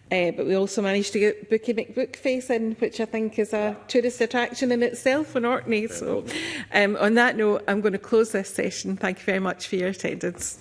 But we also managed to get Bookie McBookface in, which I think is a tourist attraction in itself in Orkney. So on that note, I'm going to close this session. Thank you very much for your attendance.